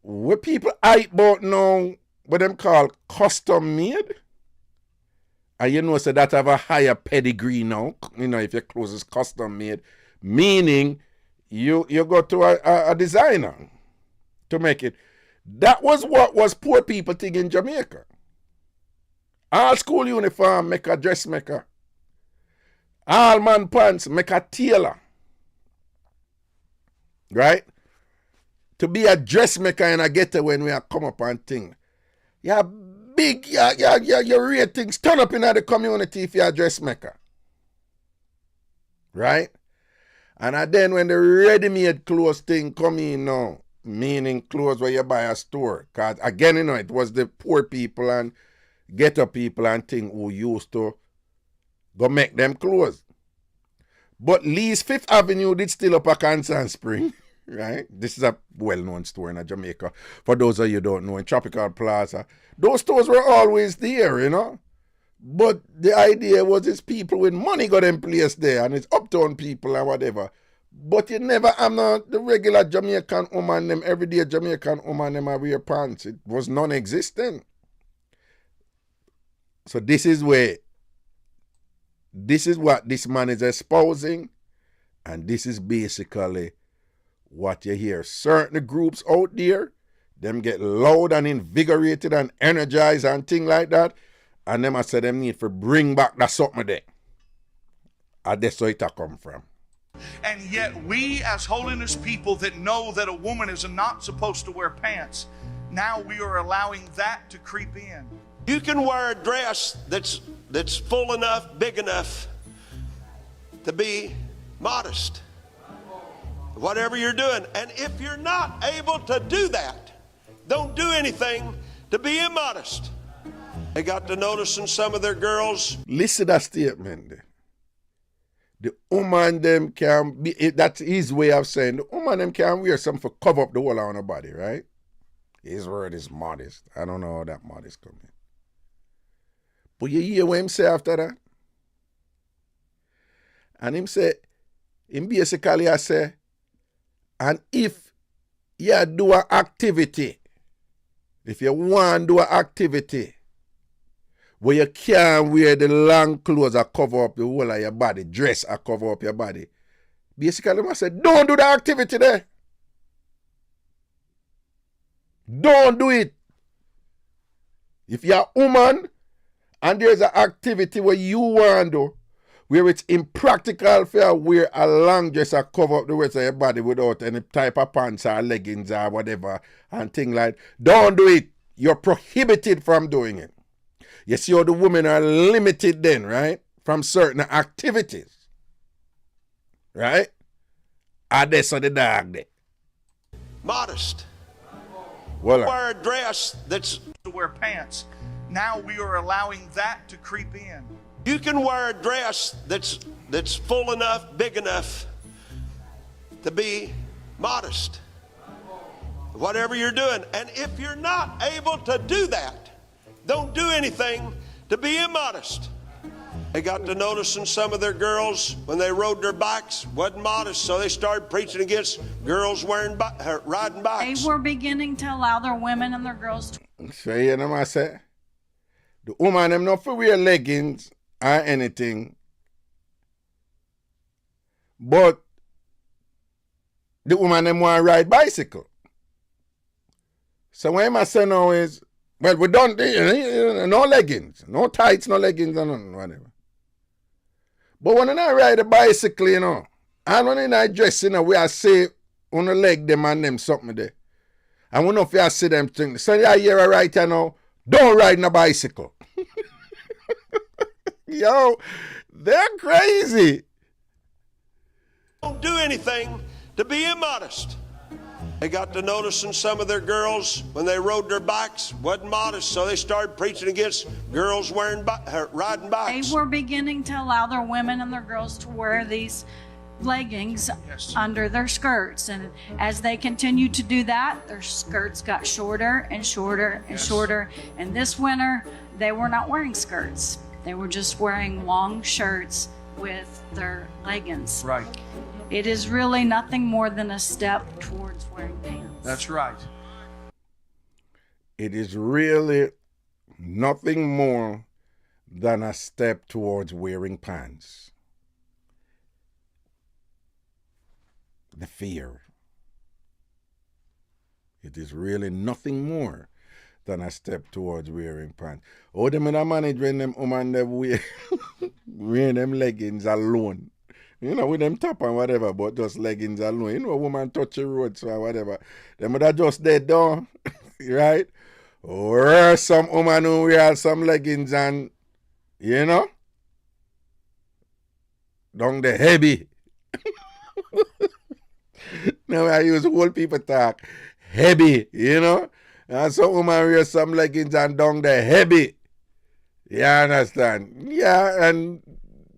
what people hype about now, what them call custom made, and you know, so that have a higher pedigree now, you know, if your clothes is custom made, meaning you go to a designer to make it. That was what was poor people thing in Jamaica. All school uniform make a dressmaker. All man pants make a tailor. Right? To be a dressmaker and a getter when we are come up and thing. Yeah, big, your ratings turn up in the community if you're a dressmaker. Right? And then when the ready-made clothes thing come in now, meaning clothes where you buy a store, because again, it was the poor people and ghetto people and thing who used to go make them clothes. But Lee's Fifth Avenue did still up a Constant Spring, right? This is a well-known store in Jamaica. For those of you who don't know, in Tropical Plaza, those stores were always there, But the idea was it's people with money got them place there, and it's uptown people and whatever. But you never the regular Jamaican woman, them everyday Jamaican woman, them a wear pants. It was non-existent. So this is what this man is espousing, and this is basically what you hear. Certain groups out there, them get loud and invigorated and energized and things like that, and them I say them need to bring back that something there. And that's where it come from. And yet we as holiness people that know that a woman is not supposed to wear pants, now we are allowing that to creep in. You can wear a dress that's full enough, big enough to be modest, whatever you're doing. And if you're not able to do that, don't do anything to be immodest. They got to noticing some of their girls. Listen to that statement there. The woman them can be, that's his way of saying, the woman them can wear something for cover up the whole of her body, right? His word is modest. I don't know how that modest come in. But you hear what him say after that? And him basically I say, and if you do an activity, if you want to do an activity where you can't wear the long clothes that cover up the whole of your body, dress that cover up your body, basically I say, don't do the activity there. Don't do it. If you're a woman and there's an activity where you want to do, where it's impractical for you to wear a long dress that cover up the rest of your body without any type of pants or leggings or whatever and thing like that, don't do it. You're prohibited from doing it. You see how the women are limited then, right? From certain activities. Right? And that's on the dog there. Modest. Well, wear a dress that's To wear pants. Now we are allowing that to creep in. you can wear a dress that's full enough, big enough to be modest, whatever you're doing. And if you're not able to do that, don't do anything to be immodest. They got to noticing some of their girls when they rode their bikes wasn't modest, so they started preaching against girls riding bikes. They were beginning to allow their women and their girls to. so you know what I say? The woman them not for wear leggings or anything. But the woman them want to ride bicycle. So what I say now is, well, we don't, no leggings, no tights, no leggings, or nothing, whatever. But when I ride a bicycle, and when I dress, we I say, on the leg them and them something there. And when I see them things, so I hear a right now, don't ride in a bicycle. Yo, they're crazy. Don't do anything to be immodest. They got to noticing some of their girls when they rode their bikes wasn't modest, so they started preaching against girls riding bikes. They were beginning to allow their women and their girls to wear these leggings under their skirts, and as they continued to do that, their skirts got shorter and shorter and shorter. And this winter, they were not wearing skirts. They were just wearing long shirts with their leggings. Right. It is really nothing more than a step towards wearing pants. That's right. It is really nothing more than a step towards wearing pants. The fear. It is really nothing more than a step towards wearing pants. Oh, them in a manage when them woman they wear wearing them leggings alone. With them top and whatever, but just leggings alone. A woman touch the road, so whatever. Them would have just dead down, right? Or some woman who wear some leggings and, you know, down the heavy. Now I use old people talk. Heavy, you know. And some woman wear some leggings and down the heavy. You understand? Yeah, and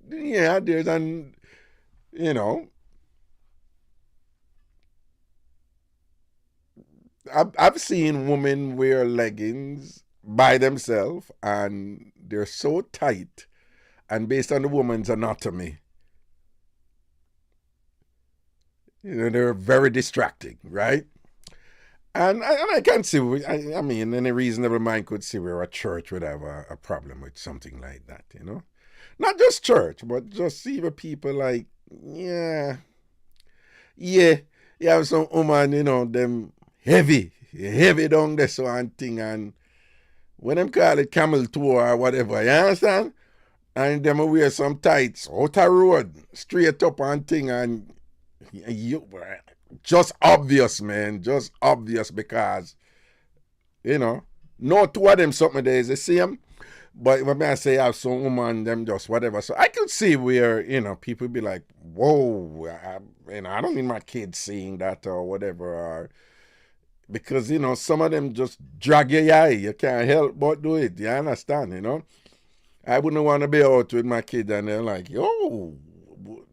yeah, there's an, you know, I've seen women wear leggings by themselves and they're so tight and based on the woman's anatomy, you know, they're very distracting, right? And I can see, I mean, any reasonable mind could see where a church would have a problem with something like that, you know? Not just church, but just even people like, yeah, you have some woman, you know, them heavy down there so and thing, and when them call it camel toe or whatever, you understand? And them wear some tights out the road, straight up and thing, and you just obvious, man, just obvious because, you know, no two of them something there is the same. But when I say I have some woman, them just whatever. So I could see where, you know, people be like, whoa, you know, I don't need my kids seeing that or whatever. Or, because, you know, some of them just drag your eye. You can't help but do it. You understand, you know? I wouldn't want to be out with my kid and they're like, yo,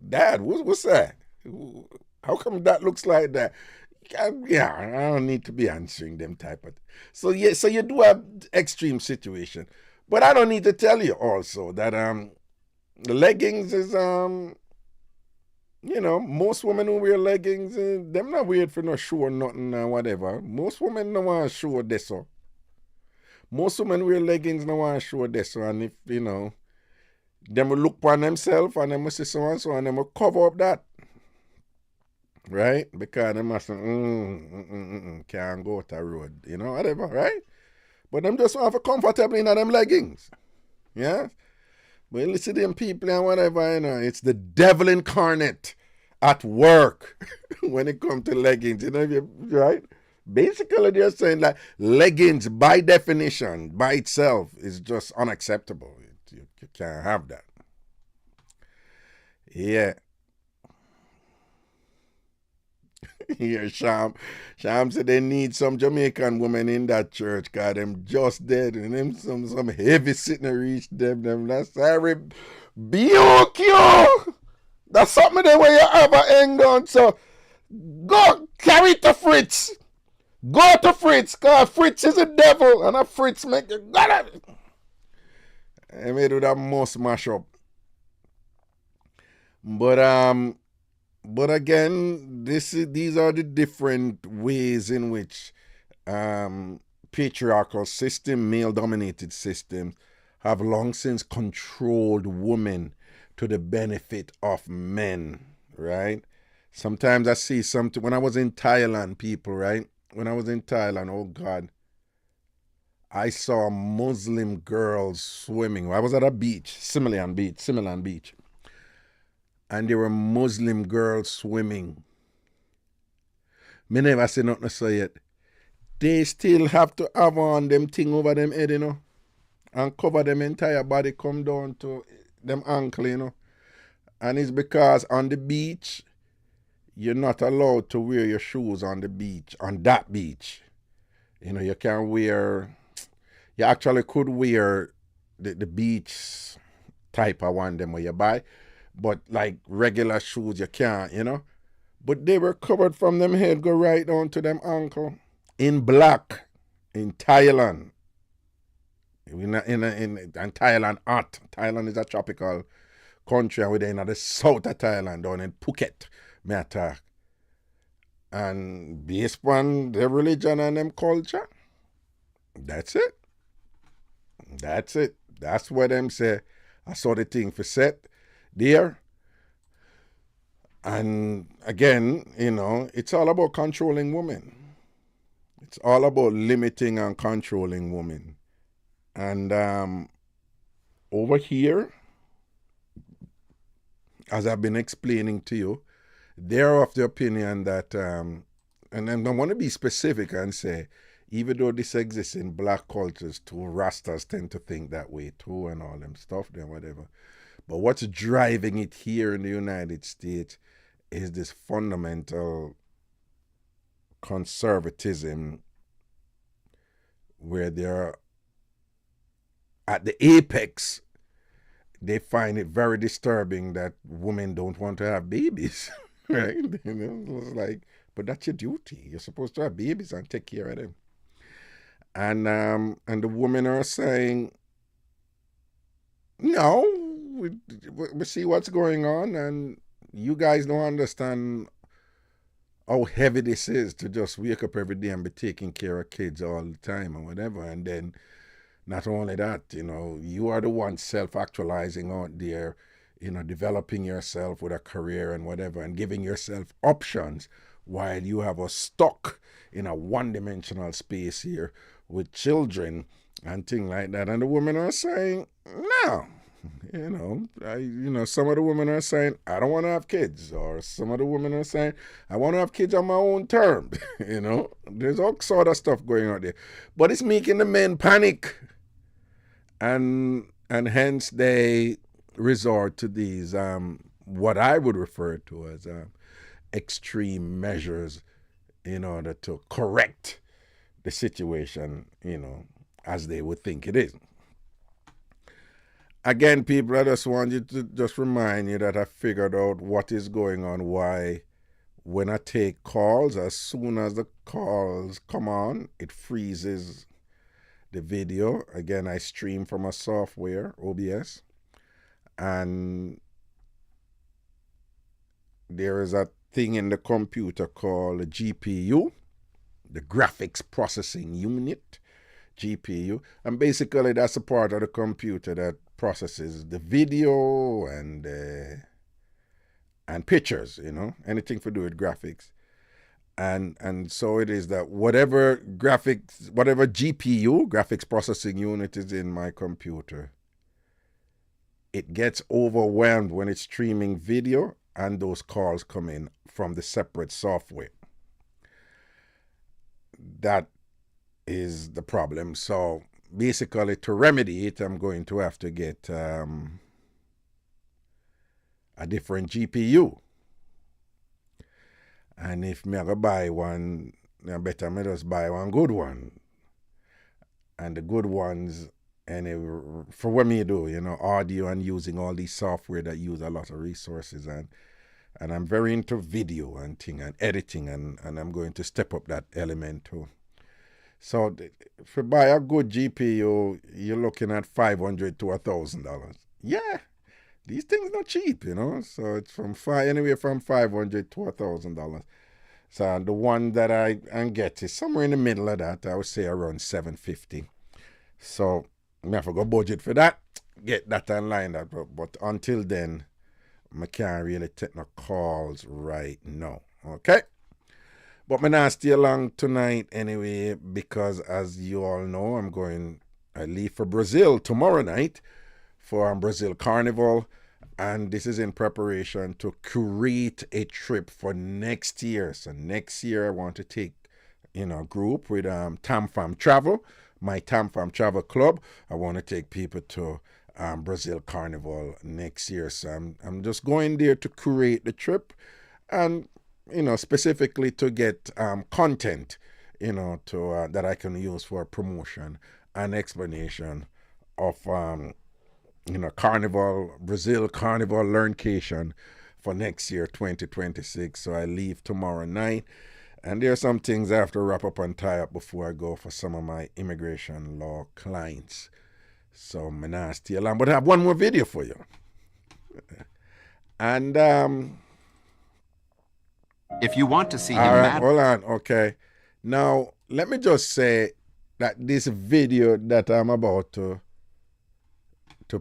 Dad, what's that? How come that looks like that? Yeah, I don't need to be answering them type of. So yeah, so you do have extreme situation. But I don't need to tell you also that the leggings is you know, most women who wear leggings, them not weird for no show or nothing or whatever. Most women don't want to show this so. Most women wear leggings don't want to show this so, and if you know, them will look on themselves and them will say so and so and them will cover up that. Right? Because they must can't go to the road, you know, whatever, right? But them just want to comfortable in them leggings. Yeah? But you see them people and whatever, you know, it's the devil incarnate at work when it comes to leggings, you know, right? Basically, they're saying that leggings, by definition, by itself, is just unacceptable. You can't have that. Yeah. Here, Sham said they need some Jamaican women in that church, God, them just dead, and them some heavy sitting to reach them. That's very BOQ. That's something there where you have a hang on. So go carry it to Fritz. Go to Fritz, cause Fritz is a devil, and a Fritz make you got it. I may do that most mash up. But again, these are the different ways in which patriarchal system, male-dominated systems, have long since controlled women to the benefit of men, right? Sometimes I see something, when I was in Thailand, people, right? When I was in Thailand, oh God, I saw Muslim girls swimming. I was at a beach, Similan Beach. And there were Muslim girls swimming. Me never say nothing to say yet. They still have to have on them thing over them head, you know, and cover them entire body, come down to them ankle, you know. And it's because on the beach, you're not allowed to wear your shoes on the beach, on that beach. You know, you can wear, you actually could wear the beach type of one, them where you buy. But like regular shoes, you can't, you know. But they were covered from them head, go right down to them ankle. In black, in Thailand. In Thailand hot. Thailand is a tropical country, and we're in the south of Thailand, down in Phuket, me attack. And based on their religion and them culture, that's it. That's what them say. I saw the thing for set there. And again, you know, it's all about controlling women. It's all about limiting and controlling women. And over here, as I've been explaining to you, they're of the opinion that, and I want to be specific and say, even though this exists in black cultures too, Rastas tend to think that way too and all them stuff, then whatever. But what's driving it here in the United States is this fundamental conservatism where they're at the apex. They find it very disturbing that women don't want to have babies, right? It's like, but that's your duty. You're supposed to have babies and take care of them. And the women are saying, no, we see what's going on, and you guys don't understand how heavy this is to just wake up every day and be taking care of kids all the time or whatever. And then not only that, you are the one self-actualizing out there, developing yourself with a career and whatever, and giving yourself options while you have us stuck in a one-dimensional space here with children and things like that. And the women are saying, no. Some of the women are saying, I don't want to have kids. Or some of the women are saying, I want to have kids on my own terms. There's all sort of stuff going on there. But it's making the men panic. And hence they resort to these, what I would refer to as extreme measures in order to correct the situation, as they would think it is. Again, people, I just want you to just remind you that I figured out what is going on, why when I take calls, as soon as the calls come on, it freezes the video. Again, I stream from a software, OBS, and there is a thing in the computer called a GPU, the graphics processing unit, GPU, and basically that's a part of the computer that processes the video and pictures, anything to do with graphics. And so it is that whatever GPU, graphics processing unit, is in my computer, it gets overwhelmed when it's streaming video and those calls come in from the separate software. That is the problem. So basically, to remedy it, I'm going to have to get a different GPU. And if me ever buy one, I better me just buy one good one. And the good ones, and for what me do, audio and using all these software that use a lot of resources, and I'm very into video and thing and editing, and I'm going to step up that element too. So if you buy a good GPU, you're looking at $500 to $1,000. Yeah, these things not cheap, So it's anywhere from $500 to $1,000. So the one that I get is somewhere in the middle of that. I would say around $750. So I have to go budget for that, get that online. But until then, I can't really take no calls right now. Okay? But I'm not stay long tonight anyway, because as you all know, I leave for Brazil tomorrow night for Brazil Carnival. And this is in preparation to create a trip for next year. So next year I want to take, a group with Tam Fam Travel, my Tam Fam Travel Club. I want to take people to Brazil Carnival next year. So I'm just going there to create the trip and, specifically to get content, to that I can use for promotion and explanation of, Brazil Carnival Learncation for next year, 2026. So I leave tomorrow night. And there are some things I have to wrap up and tie up before I go for some of my immigration law clients. So I'm not stay long, but I have one more video for you. And if you want to see him right, hold on, okay. Now let me just say that this video that I'm about to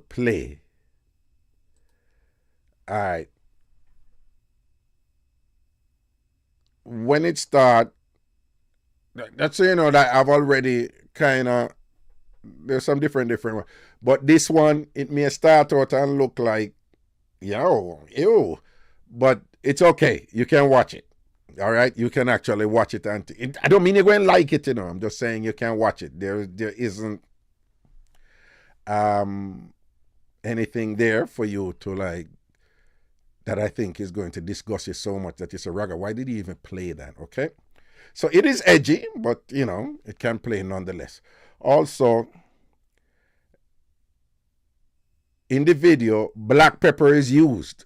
play, all right, when it start, that's that I've already kind of, there's some different one, but this one, it may start out and look like ew, but it's okay, you can watch it, All right, you can actually watch it, and I don't mean you're going to like it, I'm just saying you can watch it. There isn't anything there for you to like that I think is going to disgust you so much that you say, Raga, why did he even play that? Okay, so it is edgy, but it can play nonetheless. Also, in the video, black pepper is used.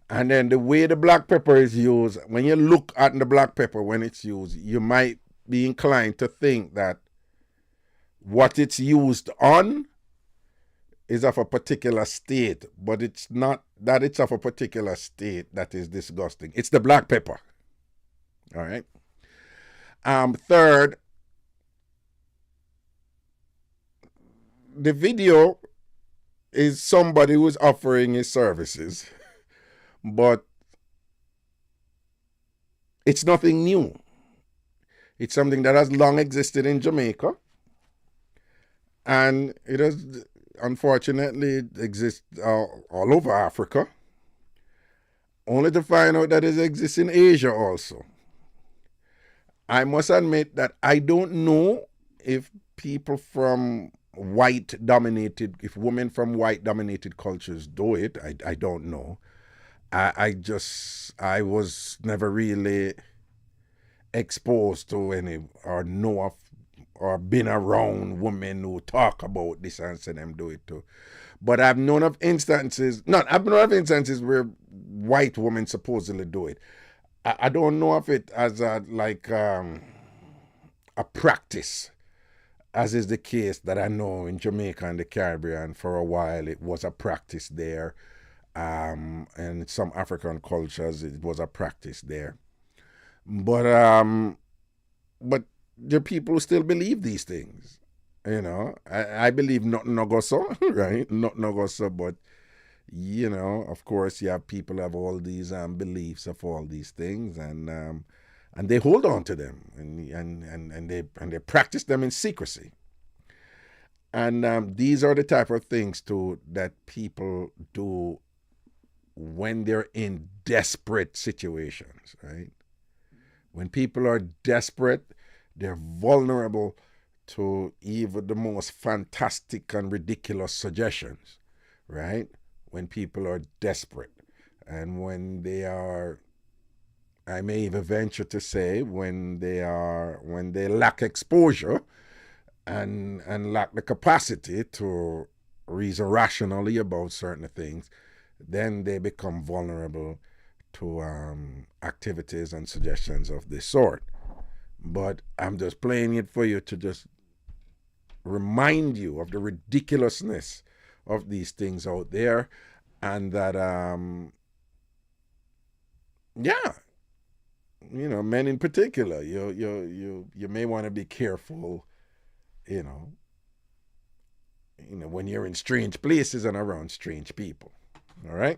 And then the way the black pepper is used, when you look at the black pepper when it's used, you might be inclined to think that what it's used on is of a particular state, but it's not that it's of a particular state that is disgusting. It's the black pepper. All right. Third, the video is somebody who's offering his services. But it's nothing new. It's something that has long existed in Jamaica. And it has, unfortunately, exists all over Africa. Only to find out that it exists in Asia also. I must admit that I don't know if people from if women from white-dominated cultures do it. I don't know. I was never really exposed to any or know of or been around women who talk about this and say them do it too. But I've known of instances where white women supposedly do it. I don't know of it as a practice, as is the case that I know in Jamaica and the Caribbean. For a while it was a practice there. And some African cultures, it was a practice there. But there are people who still believe these things. I believe nothing no go so, right? Nothing no go so, but of course, you have people have all these beliefs of all these things, and they hold on to them, and they practice them in secrecy. And these are the type of things too that people do when they're in desperate situations, right? When people are desperate, they're vulnerable to even the most fantastic and ridiculous suggestions, right? When people are desperate, and when they are, I may even venture to say, when they lack exposure and lack the capacity to reason rationally about certain things, then they become vulnerable to activities and suggestions of this sort. But I'm just playing it for you to just remind you of the ridiculousness of these things out there, and that men in particular, you may want to be careful, when you're in strange places and around strange people. All right?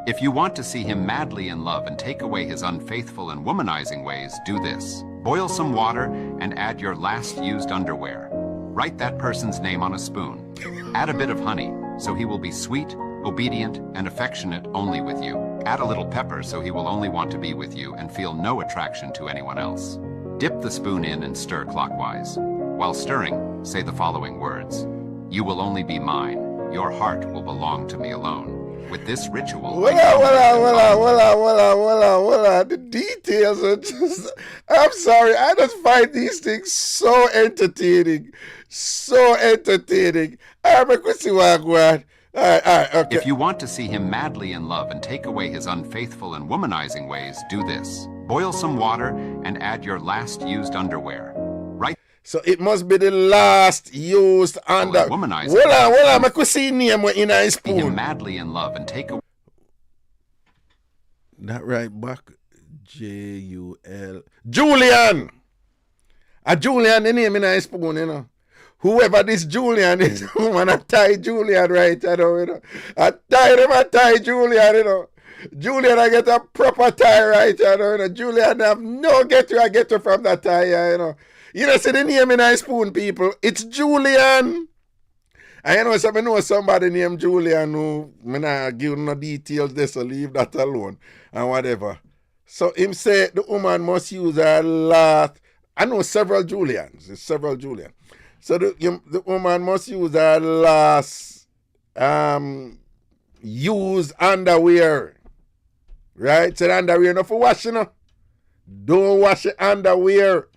If you want to see him madly in love and take away his unfaithful and womanizing ways, do this. Boil some water and add your last used underwear. Write that person's name on a spoon. Add a bit of honey, so he will be sweet, obedient, and affectionate only with you. Add a little pepper, so he will only want to be with you and feel no attraction to anyone else. Dip the spoon in and stir clockwise. While stirring, say the following words. You will only be mine. Your heart will belong to me alone. With this ritual... The details are just... I'm sorry, I just find these things so entertaining. So entertaining. I'm a Chrissy Wagwan. All right, okay. If you want to see him madly in love and take away his unfaithful and womanizing ways, do this. Boil some water and add your last used underwear. So it must be the last used underwear. Hold on, I could see name in a spoon. See him madly in love and take away. Not right back. J-U-L. Julian! A Julian, the name in a spoon, Whoever this Julian is, man, I tie Julian right, I tie Julian, Julian, I get a proper tie right, Julian, I have no get you from that tie, You know, see the name in a spoon, people. It's Julian. And you know, so I know somebody named Julian who, I not give no details there, so leave that alone and whatever. So him say the woman must use her last, I know several Julians, it's several Julian. So the woman must use her last used underwear. Right? So the underwear not for wash, you know. Don't wash the underwear.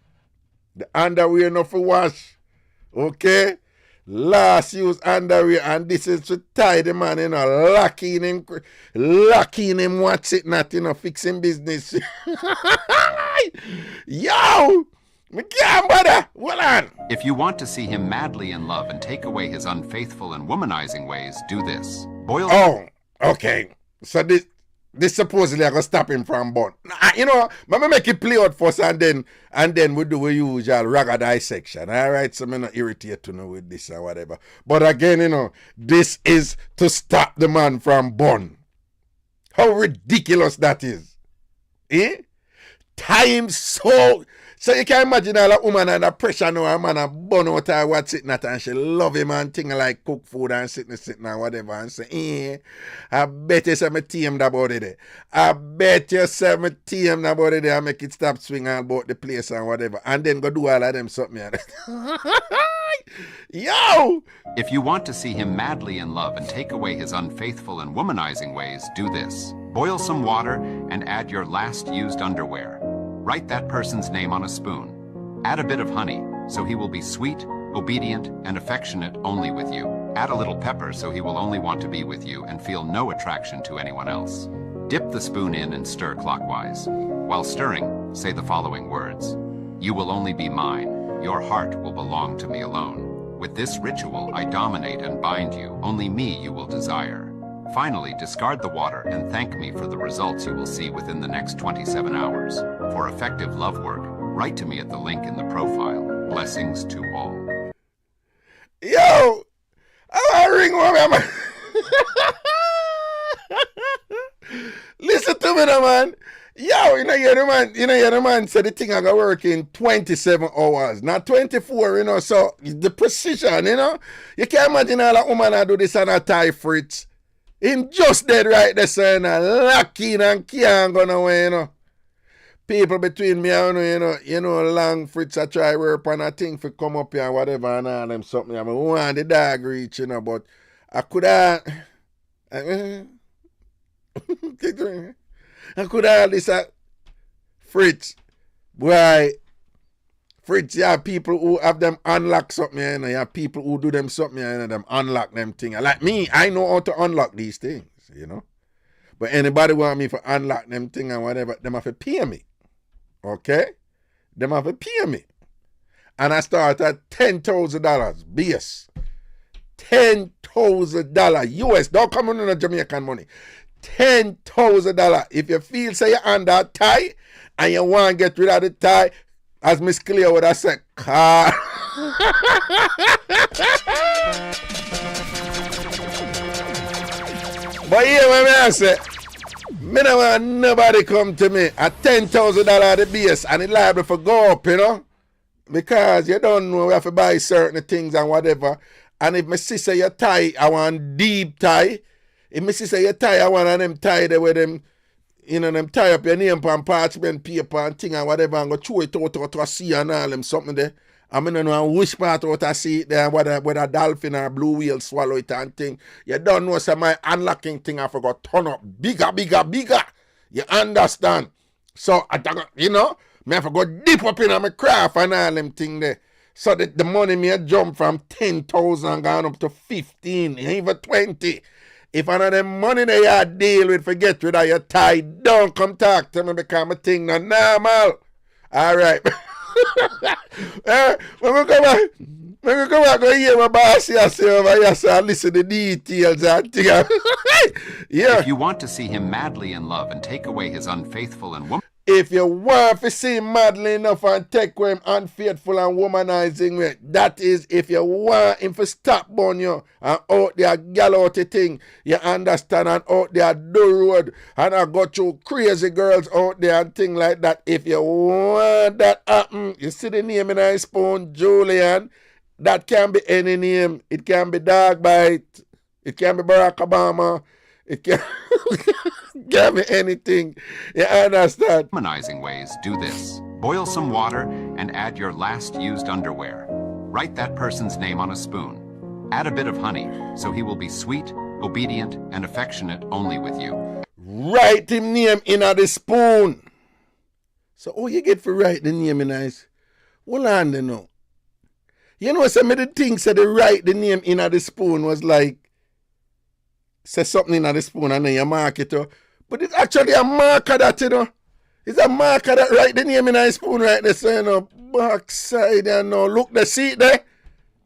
The underwear not for wash. Okay? Last use underwear, and this is to tie the man, you know, locking him, watch it not, you know, fixing business. Yo! Me can't bother. Hold on. If you want to see him madly in love and take away his unfaithful and womanizing ways, do this. Boil. Oh, okay. So this supposedly I gonna stop him from born. You know, let me make it play out first, and then we do a usual raga dissection. All right, so I'm not irritate to know with this or whatever. But again, you know, this is to stop the man from born. How ridiculous that is. Eh? Time so you can imagine all a woman under pressure now, a man a bun out her what's it not, and she love him and thing like cook food and sitting and whatever, and say, I bet you say me tamed about it. I bet you say me tamed about it and make it stop swinging about the place and whatever. And then go do all of them something. Yo! If you want to see him madly in love and take away his unfaithful and womanizing ways, do this. Boil some water and add your last used underwear. Write that person's name on a spoon. Add a bit of honey, so he will be sweet, obedient, and affectionate only with you. Add a little pepper, so he will only want to be with you and feel no attraction to anyone else. Dip the spoon in and stir clockwise. While stirring, say the following words. You will only be mine. Your heart will belong to me alone. With this ritual, I dominate and bind you. Only me you will desire. Finally, discard the water and thank me for the results you will see within the next 27 hours. For effective love work, write to me at the link in the profile. Blessings to all. Yo! I ring one, man. Listen to me, man. Yo, you know, the man said the thing I got work in 27 hours, not 24, you know, so the precision, you know. You can't imagine how a woman I do this on a tie fritz. Him just dead right there, saying, lucky and can't go nowhere, you know. People between me and you know, long Fritz I try work on a thing for come up here and whatever and all them something. I mean, want the dog reach, you know, but I could have this Fritz. Boy, Fritz, you have people who have them unlock something, you know. You have people who do them something, you know, them unlock them things. Like me, I know how to unlock these things, you know. But anybody want me to unlock them things and whatever, them have to pay me. Okay? Them have to pay me. And I start at $10,000 base. $10,000 US. Don't come on Jamaican money. $10,000. If you feel say you're under a tie and you want to get rid of the tie, as Miss Cleo would have said, car. But here when I say, me don't want nobody come to me at $10,000 at the base and it's liable for go up, you know? Because you don't know we have to buy certain things and whatever. And if my sister you tie, I want deep tie. If my sister you tie, I want them tie there with them, you know, them tie up your name on parchment paper and thing and whatever and go throw it out to a sea and all them something there. I mean, I know which part out I see it there, whether a dolphin or a blue whale swallow it and thing. You don't know, so my unlocking thing I forgot turn up bigger. You understand? So, you know, me I forgot deep up in my craft and all them thing there. So the money me jump from 10,000 gone up to 15, even 20. If I know the money that you deal with, forget rid of your tie, don't come talk to me because my thing not normal. All right. When we go back, go hear my boss here, so listen to the details and things. Yeah. If you want to see him madly in love and take away his unfaithful and woman. If you want to see him madly enough and take away him unfaithful and womanizing way, that is if you want him to stop on you and out there gal out the thing, you understand, and out there do road and I got you crazy girls out there and thing like that. If you want that happen, you see the name in I spoon, Julian, That can be any name. It can be Dog Bite. It can be Barack Obama. It can, can be anything. You understand? Womanizing ways, do this. Boil some water and add your last used underwear. Write that person's name on a spoon. Add a bit of honey, so he will be sweet, obedient, and affectionate only with you. Write him name in the spoon. So how you get for write the name in his? Hold on there now. You know, some of the things that they write the name in the spoon was like, say something in the spoon and then you mark it. But it's actually a marker that, you know. It's a marker that write the name in the spoon right there. So, you know, backside, you know. Look, the seat there.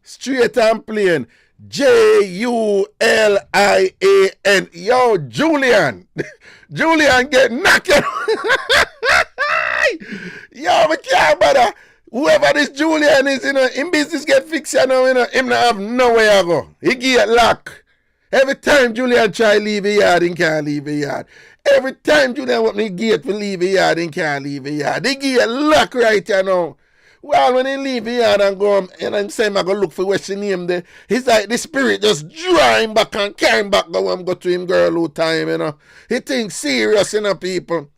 Straight and plain. Julian. Yo, Julian. Julian get knocked. Yo, we can't bother. Whoever this Julian is, you know, in business get fixed, you know, him not have nowhere to go. He get locked. Every time Julian try leave a yard, he can't leave a yard. Every time Julian open the gate to leave a yard, he can't leave a yard. They get locked right, you know. Well, when he leave a yard and go home, and I'm saying I'm going to look for what's the name there, he's like the spirit just draw him back and carry him back, go and go to him girl all time, you know. He thinks serious, you know, people.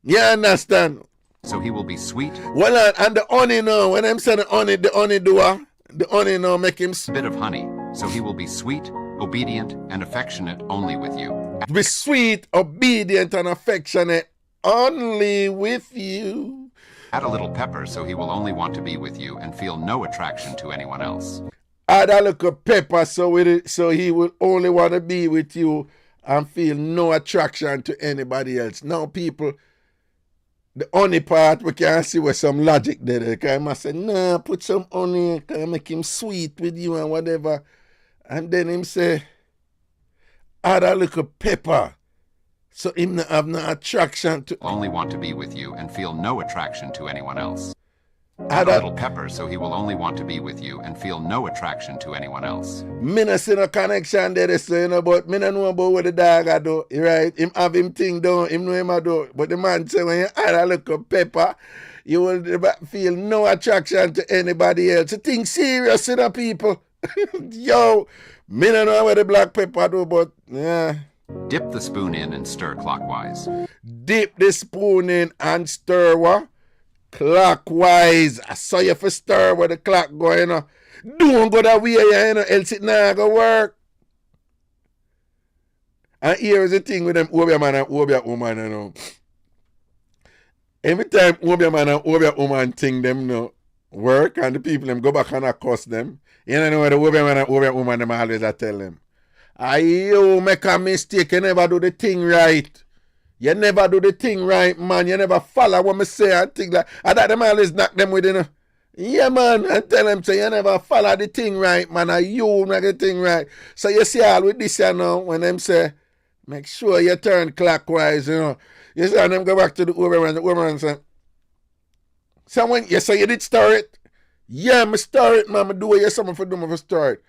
You understand? So he will be sweet. Well, and the honey now, when I'm saying the honey doer, the honey now make him... A bit of honey, so he will be sweet, obedient, and affectionate only with you. Be sweet, obedient, and affectionate only with you. Add a little pepper, so he will only want to be with you and feel no attraction to anyone else. Add a little pepper, so he will only want to be with you and feel no attraction to anybody else. Now, people... The honey part, we can see with some logic there. Because I must say, nah, put some honey, can make him sweet with you and whatever. And then him say, add a little pepper. So him not have no attraction to... Only want to be with you and feel no attraction to anyone else. Add a little pepper, so he will only want to be with you and feel no attraction to anyone else. Me not see no connection there, so, you know, but me not know about what the dog I do, right? Him have him thing down, him know him I do. But the man say when you add a little pepper, you will feel no attraction to anybody else. You think serious, you know, people. Yo, me not know what the black pepper do, but yeah. Dip the spoon in and stir clockwise. Dip the spoon in and stir what? Clockwise. I saw you for stir where the clock go, you know. Don't go that way, you know, else it not go work. And here is the thing with them Obia man and Obia woman, you know. Every time Obia man and Obia woman thing them, you know, work and the people them go back and accost them. You know what the Obia man and Obia woman them always I tell them. You make a mistake, you never do the thing right. You never do the thing right, man. You never follow what me say and things like that. I them always knock them with, you know. Yeah, man. And tell them, say, you never follow the thing right, man. And you make the thing right. So you see all with this, you know, when them say, make sure you turn clockwise, you know. You see them go back to the woman say, someone, you say you did stir it? Yeah, me stir it, man. Me do what you something for do me for stir it.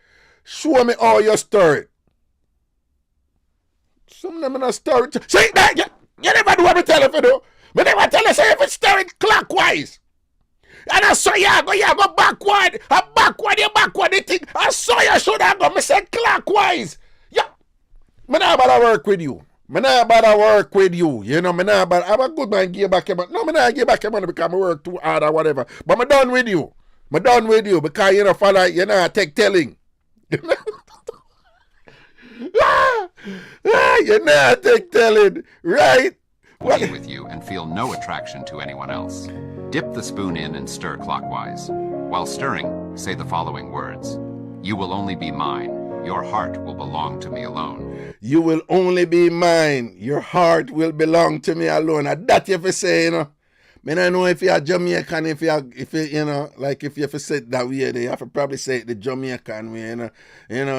Show me how you stir it. Some of them not stir it. Say that, you never do what I tell you to do. But never tell you, say if it's stir it clockwise. And I saw you go backward. You backward, the thing. I saw you should have go. Me say clockwise. Yeah. Me not about to work with you. You know, me not about, I'm a good man, give back your money. No, me not give back your money because I work too hard or whatever. But me done with you. Because you know, father, you know, take telling. You know, take telling. Right? Be with you and feel no attraction to anyone else. Dip the spoon in and stir clockwise. While stirring, say the following words. You will only be mine. Your heart will belong to me alone. You will only be mine. Your heart will belong to me alone. And that you have to say, you know. I don't know if you're Jamaican, if you know, like if you have to say it that way, you have to probably say it the Jamaican way, you know,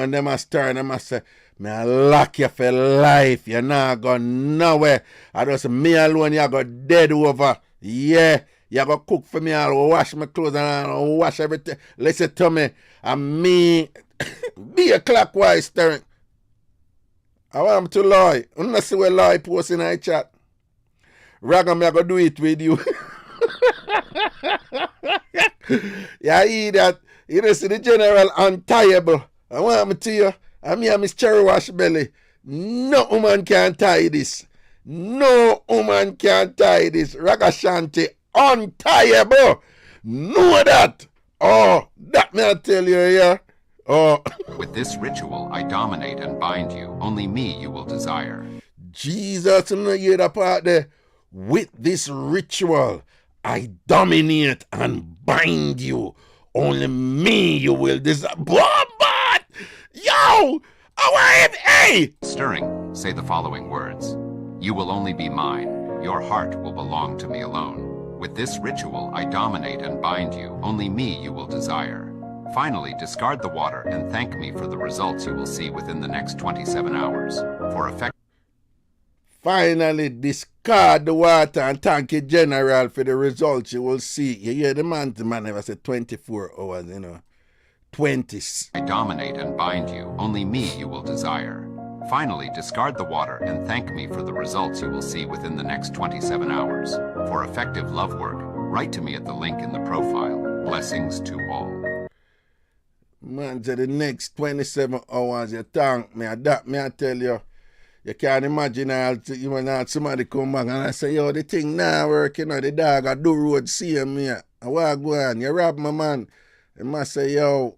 and them must turn, them must say, me I lock you for life, you're not going nowhere. I just me alone, you go dead over. Yeah, you go cook for me, I'll wash my clothes and I'll wash everything. Listen to me, and me, be a clockwise stirring. I want him to lie. I don't see where lie post in our chat. Raga, me I go do it with you. Yeah, he that You know, see the general untiable. I want me to you, I'm here, Miss Cherry Wash Belly. No woman can tie this. No woman can tie this. Ragashanti untiable. Know that. Oh, that may I tell you, yeah. Oh. With this ritual, I dominate and bind you. Only me you will desire. Jesus, you know, hear that part there. With this ritual, I dominate and bind you. Only me you will desire. But, yo, hey! Stirring, say the following words. You will only be mine. Your heart will belong to me alone. With this ritual, I dominate and bind you. Only me you will desire. Finally, discard the water and thank me for the results you will see within the next 27 hours. For effect. Finally, discard the water and thank you, General, for the results you will see. You hear the man never said 24 hours, you know. 20. I dominate and bind you. Only me you will desire. Finally, discard the water and thank me for the results you will see within the next 27 hours. For effective love work, write to me at the link in the profile. Blessings to all. Man, to the next 27 hours, you thank me. That me, I tell you. You can't imagine you know, somebody come back and I say, yo, the thing now work, you know, the dog I do road see me. I walk go on, you rob my man. And must say, yo,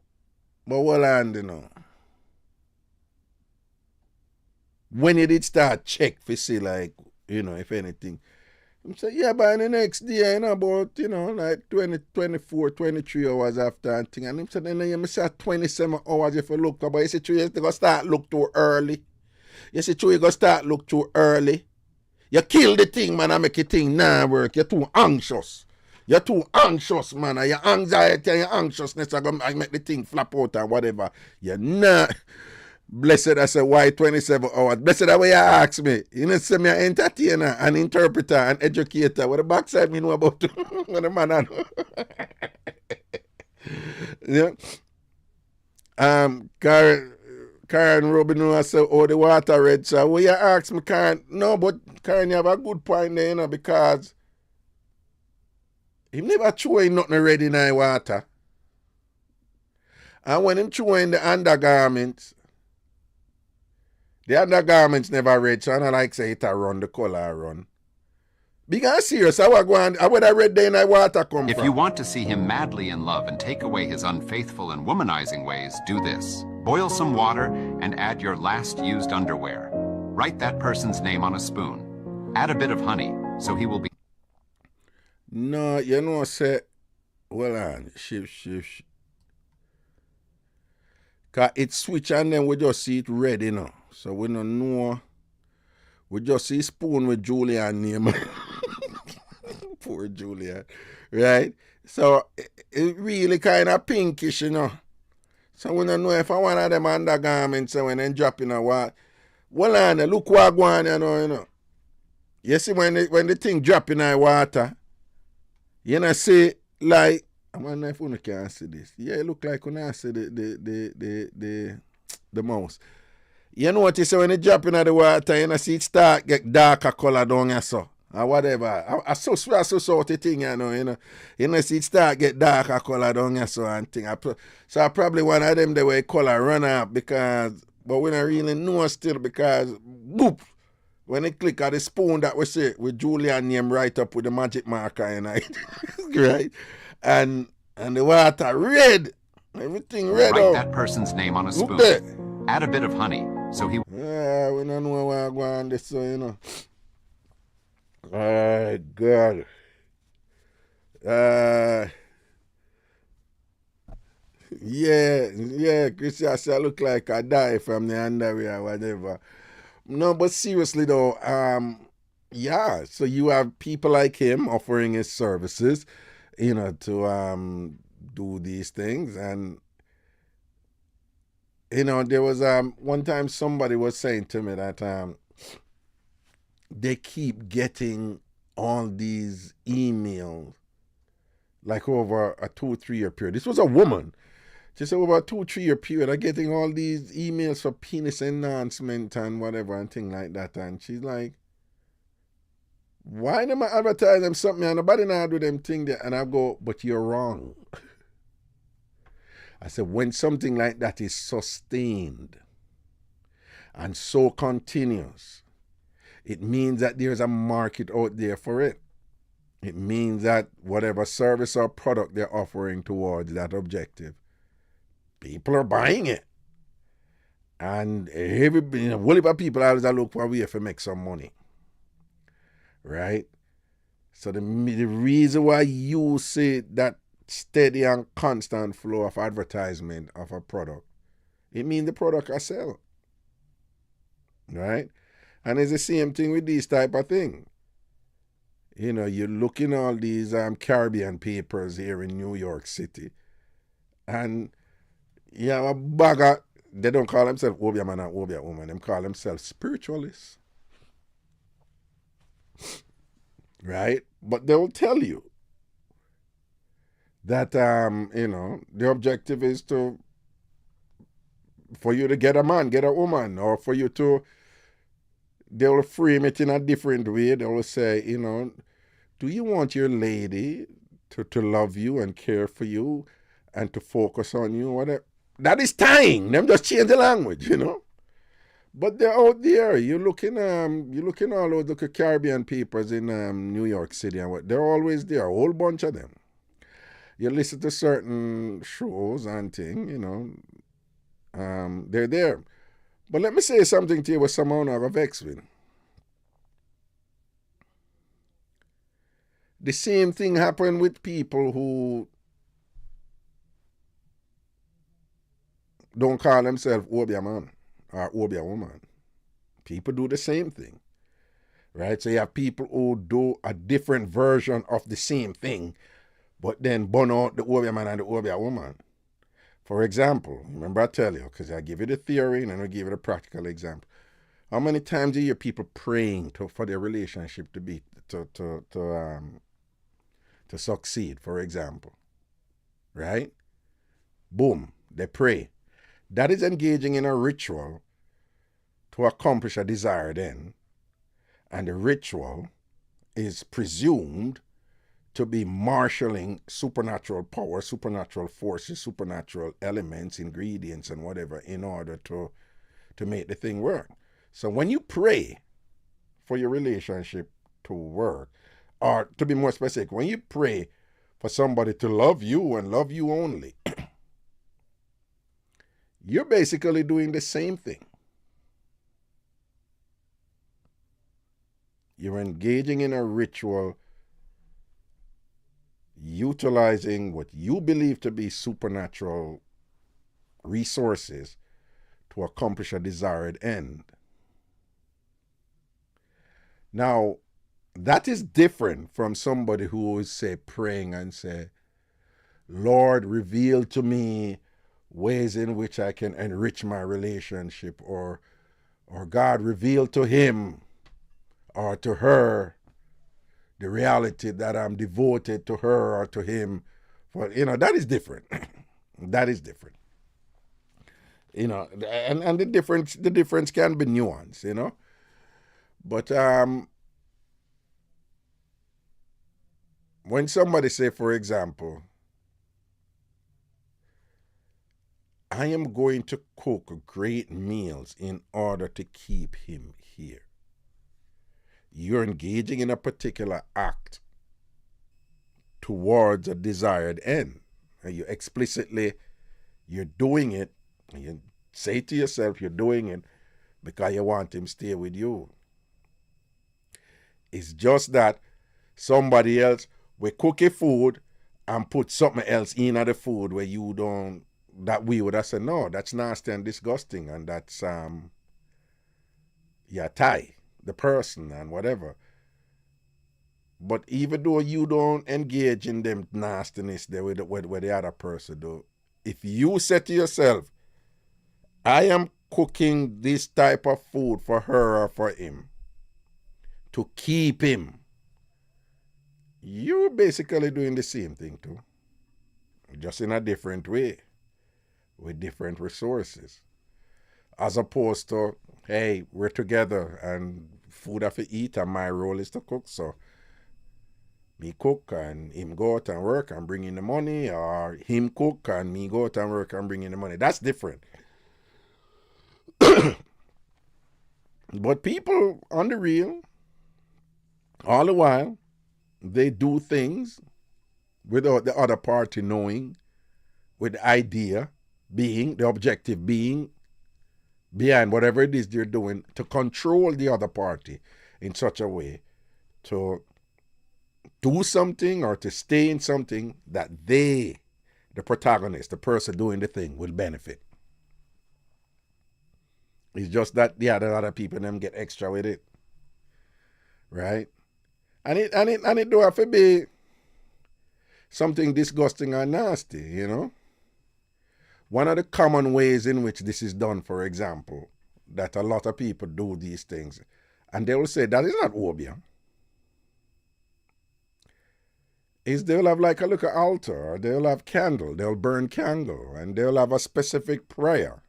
but what land, you know. When you did start check for see, like, you know, if anything. I say, yeah, by the next day, you know, about, you know, like 20, 24, 23 hours after and thing. And him said, then you say 27 hours if you look, but you see, you go start look too early. You see, you go start look too early. You kill the thing, man, and make the thing now work. You're too anxious. You're too anxious, man. And your anxiety and your anxiousness are going to make the thing flap out and whatever. You're not. Blessed, I say, why 27 hours? Blessed, that way you ask me. You know, say me an entertainer, an interpreter, an educator. What the backside me know about what the man I know. Yeah. Karen Robin, I say, oh, the water red. So, what you ask me, Karen? No, but Karen, you have a good point there, you know, because he never throw nothing red in the water. And when him throw in the undergarments, the undergarments never red, so I don't like say it a run, the color run. Because serious, I would have red there in the water come If from. you want to see him madly in love and take away his unfaithful and womanizing ways, do this. Boil some water and add your last used underwear. Write that person's name on a spoon. Add a bit of honey, so he will be... No, you know, say, hold on, shift. Because it switch and then we just see it red, you know. So we don't know. We just see spoon with Julian name. Poor Julian. Right? So it really kind of pinkish, you know. So we don't know if I one of them undergarments so when they drop in a water. Well, on look what going on, you know. You see when the thing drop in the water, you know, see like, I wonder if you can see this. Yeah, it look like when I see the mouse. You know what you say when it drop in the water, you know, see it start get darker color down here, so. Or whatever. I so sort of thing, you know. You know, see it start get darker color down here, so and thing. So I probably one of them the way color run up because, but we don't really know still because, boop, when they click on the spoon that we see with Julian name right up with the magic marker, you know, right? And the water red. Everything red. Write that person's name on a spoon. Add a bit of honey, so he... Yeah, we don't know where I'm going this, so, you know. Oh, God. Yeah, Chrissy, I look like I die from the underwear or whatever. No, but seriously though, yeah, so you have people like him offering his services, you know, to do these things. And you know, there was one time somebody was saying to me that they keep getting all these emails like over a 2-3 year period. This was a woman. She said over a 2-3 year period, I'm getting all these emails for penis enhancement and whatever and thing like that. And she's like, why am I advertising them something and nobody now do them thing there? And I go, but you're wrong. I said, when something like that is sustained and so continuous, it means that there's a market out there for it. It means that whatever service or product they're offering towards that objective, people are buying it. And everybody, a whole heap of people always look for a way to make some money. Right? So the reason why you see that steady and constant flow of advertisement of a product, it means the product I sell. Right? And it's the same thing with these type of thing. You know, you look in all these Caribbean papers here in New York City, and you have a bag of, they don't call themselves Obia man and Obia woman, they call themselves spiritualists. Right? But they'll tell you that, you know, the objective is for you to get a man, get a woman, or for you to, they will frame it in a different way. They will say, you know, do you want your lady to love you and care for you and to focus on you? Whatever. That is tying. Them just change the language, you know. But they're out there. You're looking all over the Caribbean papers in New York City, and what, they're always there, a whole bunch of them. You listen to certain shows and things, you know, they're there. But let me say something to you with someone I vex with. The same thing happened with people who don't call themselves Obia man or Obia woman. People do the same thing. Right? So you have people who do a different version of the same thing, but then burn out the Obia man and the Obia woman. For example, remember I tell you, because I give you the theory and then I give you the practical example. How many times do you hear people praying for their relationship to be to succeed, for example? Right? Boom, they pray. That is engaging in a ritual to accomplish a desired end. And the ritual is presumed to be marshalling supernatural power, supernatural forces, supernatural elements, ingredients, and whatever in order to make the thing work. So when you pray for your relationship to work, or to be more specific, when you pray for somebody to love you and love you only, you're basically doing the same thing. You're engaging in a ritual utilizing what you believe to be supernatural resources to accomplish a desired end. Now, that is different from somebody who would say, praying and say, Lord, reveal to me ways in which I can enrich my relationship, or God, reveal to him or to her the reality that I'm devoted to her or to him. For, you know, that is different. That is different. You know, and the difference can be nuanced, you know. But when somebody say, for example, I am going to cook great meals in order to keep him here, you're engaging in a particular act towards a desired end. And you explicitly, you're doing it, and you say to yourself, you're doing it because you want him to stay with you. It's just that somebody else will cook a food and put something else in the food where you don't, that we would have said, no, that's nasty and disgusting, and that's, tie the person and whatever. But even though you don't engage in them nastiness there with the other person do, if you say to yourself, I am cooking this type of food for her or for him to keep him, you're basically doing the same thing too, just in a different way, with different resources. As opposed to, hey, we're together and food have to eat and my role is to cook, so Me cook and him go out and work and bring in the money, or him cook and me go out and work and bring in the money. That's different. But people on the real, all the while, they do things without the other party knowing, with the idea being, the objective being, behind whatever it is they're doing, to control the other party in such a way to do something or to stay in something that they, the protagonist, the person doing the thing, will benefit. It's just that the other people them get extra with it, right? And it do have to be something disgusting or nasty, you know. One of the common ways in which this is done, for example, that a lot of people do these things, and they will say that is not obeah, is they'll have like a little altar, or they'll have candle, they'll burn candle, and they'll have a specific prayer.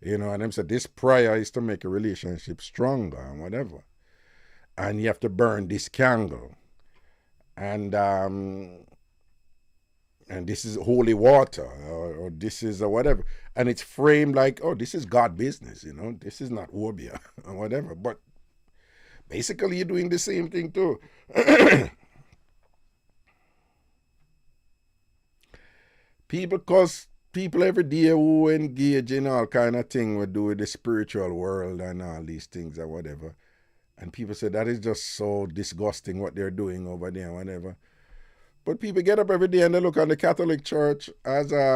You know, and them say this prayer is to make a relationship stronger and whatever. And you have to burn this candle. And this is holy water, or this is whatever. And it's framed like, oh, this is God business, you know. This is not obeah or whatever. But basically you're doing the same thing too. People every day who engage in all kind of thing we do with the spiritual world and all these things or whatever. And people say that is just so disgusting what they're doing over there, whatever. But people get up every day and they look on the Catholic Church as as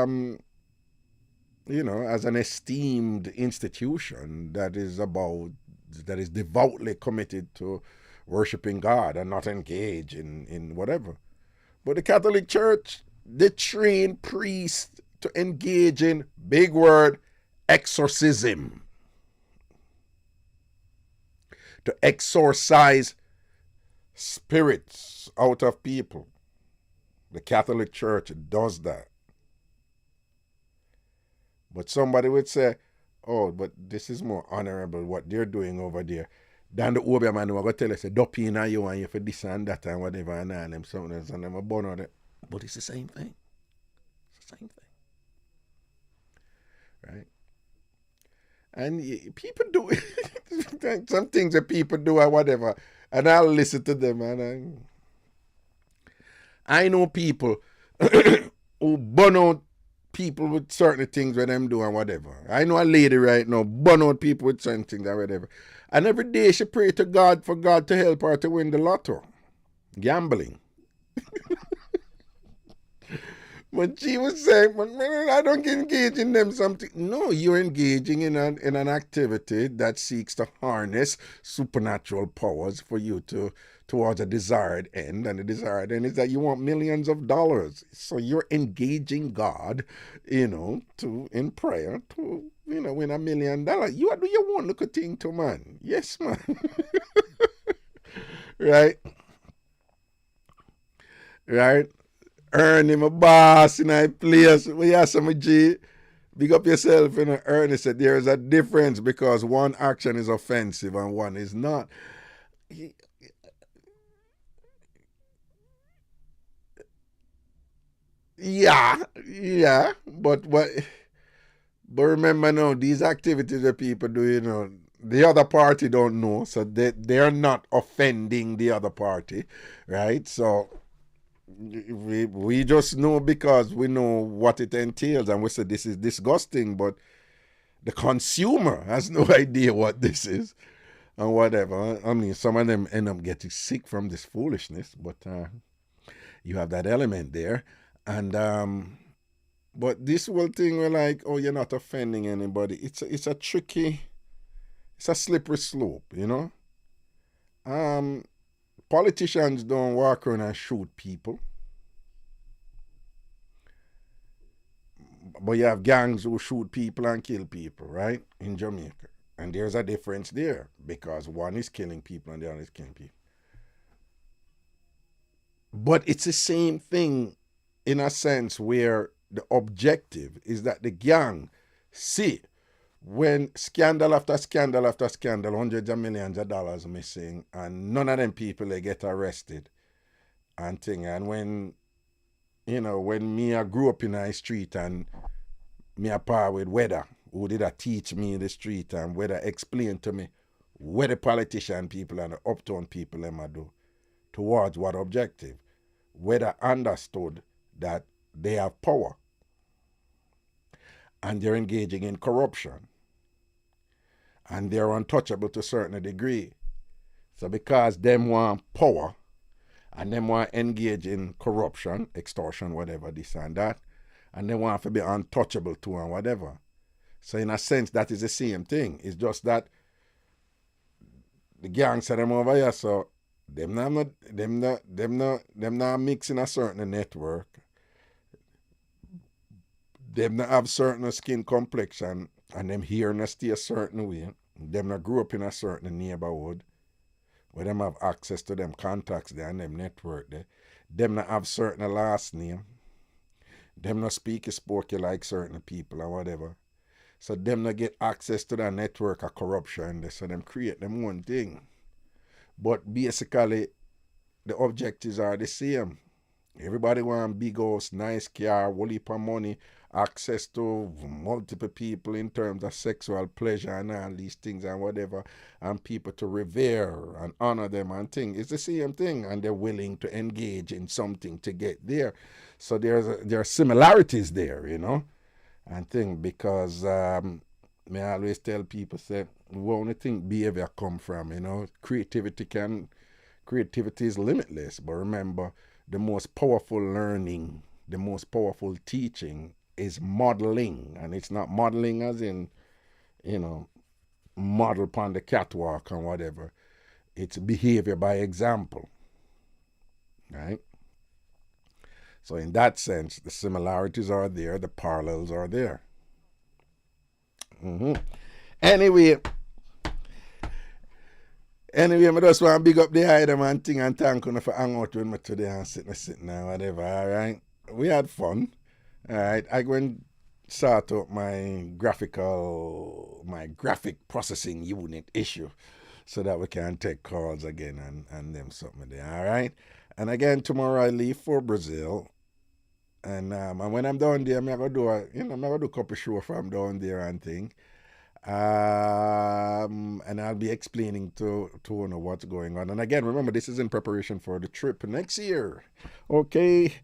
an esteemed institution that is devoutly committed to worshiping God and not engage in whatever. But the Catholic Church, they train priests to engage in, big word, exorcism. To exorcise spirits out of people. The Catholic Church does that. But somebody would say, oh, but this is more honorable what they're doing over there than the obeah man who are going to tell us, dopina you and you for this and that and whatever and them something else and them a bun on it. But it's the same thing. It's the same thing. Right? And people do it. Some things that people do or whatever, and I'll listen to them. And I know people who burn out people with certain things where them do and whatever. I know a lady right now burn out people with certain things or whatever. And every day she pray to God for God to help her to win the lotto. Gambling. But she was saying, I don't engage in them something. No, you're engaging in an activity that seeks to harness supernatural powers for you towards a desired end. And the desired end is that you want millions of dollars. So you're engaging God, in prayer to, win $1 million. You do you want look a thing to man? Yes, man. Right? Right? Earn him a boss in a place. We have some G. Big up yourself, Earn. Said there is a difference because one action is offensive and one is not. Yeah. But remember now, these activities that people do, the other party don't know, so they're not offending the other party, right? So we just know because we know what it entails, and we say this is disgusting, but the consumer has no idea what this is and whatever. I mean, some of them end up getting sick from this foolishness, but you have that element there. And but this whole thing, we're like, oh, you're not offending anybody. It's a tricky, it's a slippery slope, Politicians don't walk around and shoot people. But you have gangs who shoot people and kill people, right? In Jamaica. And there's a difference there because one is killing people and the other is killing people. But it's the same thing in a sense where the objective is that the gang see when scandal after scandal after scandal, hundreds of millions of dollars missing, and none of them people they get arrested and thing. And when when me I grew up in a street and me a par with Weather, who did a teach me in the street, and Weather explained to me what the politician people and the uptown people them a do towards what objective. Weather understood that they have power and they're engaging in corruption and they're untouchable to a certain degree. So because them want power and them want to engage in corruption, extortion, whatever, this and that, and they want to be untouchable too and whatever. So in a sense, that is the same thing. It's just that the gangs of them over here, so them not mixing a certain network. Them not have certain skin complexion and them hearing stay a certain way. Them not grew up in a certain neighborhood where them have access to them contacts there and them network there. Them not have certain last name. Them not speak spokey like certain people or whatever. So them not get access to that network of corruption there. So them create them one thing. But basically, the objectives are the same. Everybody want big house, nice car, whole heap of money, access to multiple people in terms of sexual pleasure and all these things and whatever, and people to revere and honor them and things. It's the same thing, and they're willing to engage in something to get there. So there are similarities there, and thing, because me always tell people, say, we only think behavior come from, creativity is limitless, but remember, the most powerful learning, the most powerful teaching is modeling. And it's not modeling as in, model upon the catwalk and whatever. It's behavior by example, right? So in that sense, the similarities are there, the parallels are there. Anyway, I just want to big up the item and thing and thank you for hanging out with me today and sitting and whatever, all right? We had fun, all right? I go and sort out my graphic processing unit issue so that we can take calls again and them something there, all right? And again, tomorrow I leave for Brazil. And when I'm down there, I'm going to do a couple shows from down there and thing. And I'll be explaining to what's going on. And again, remember, this is in preparation for the trip next year. Okay.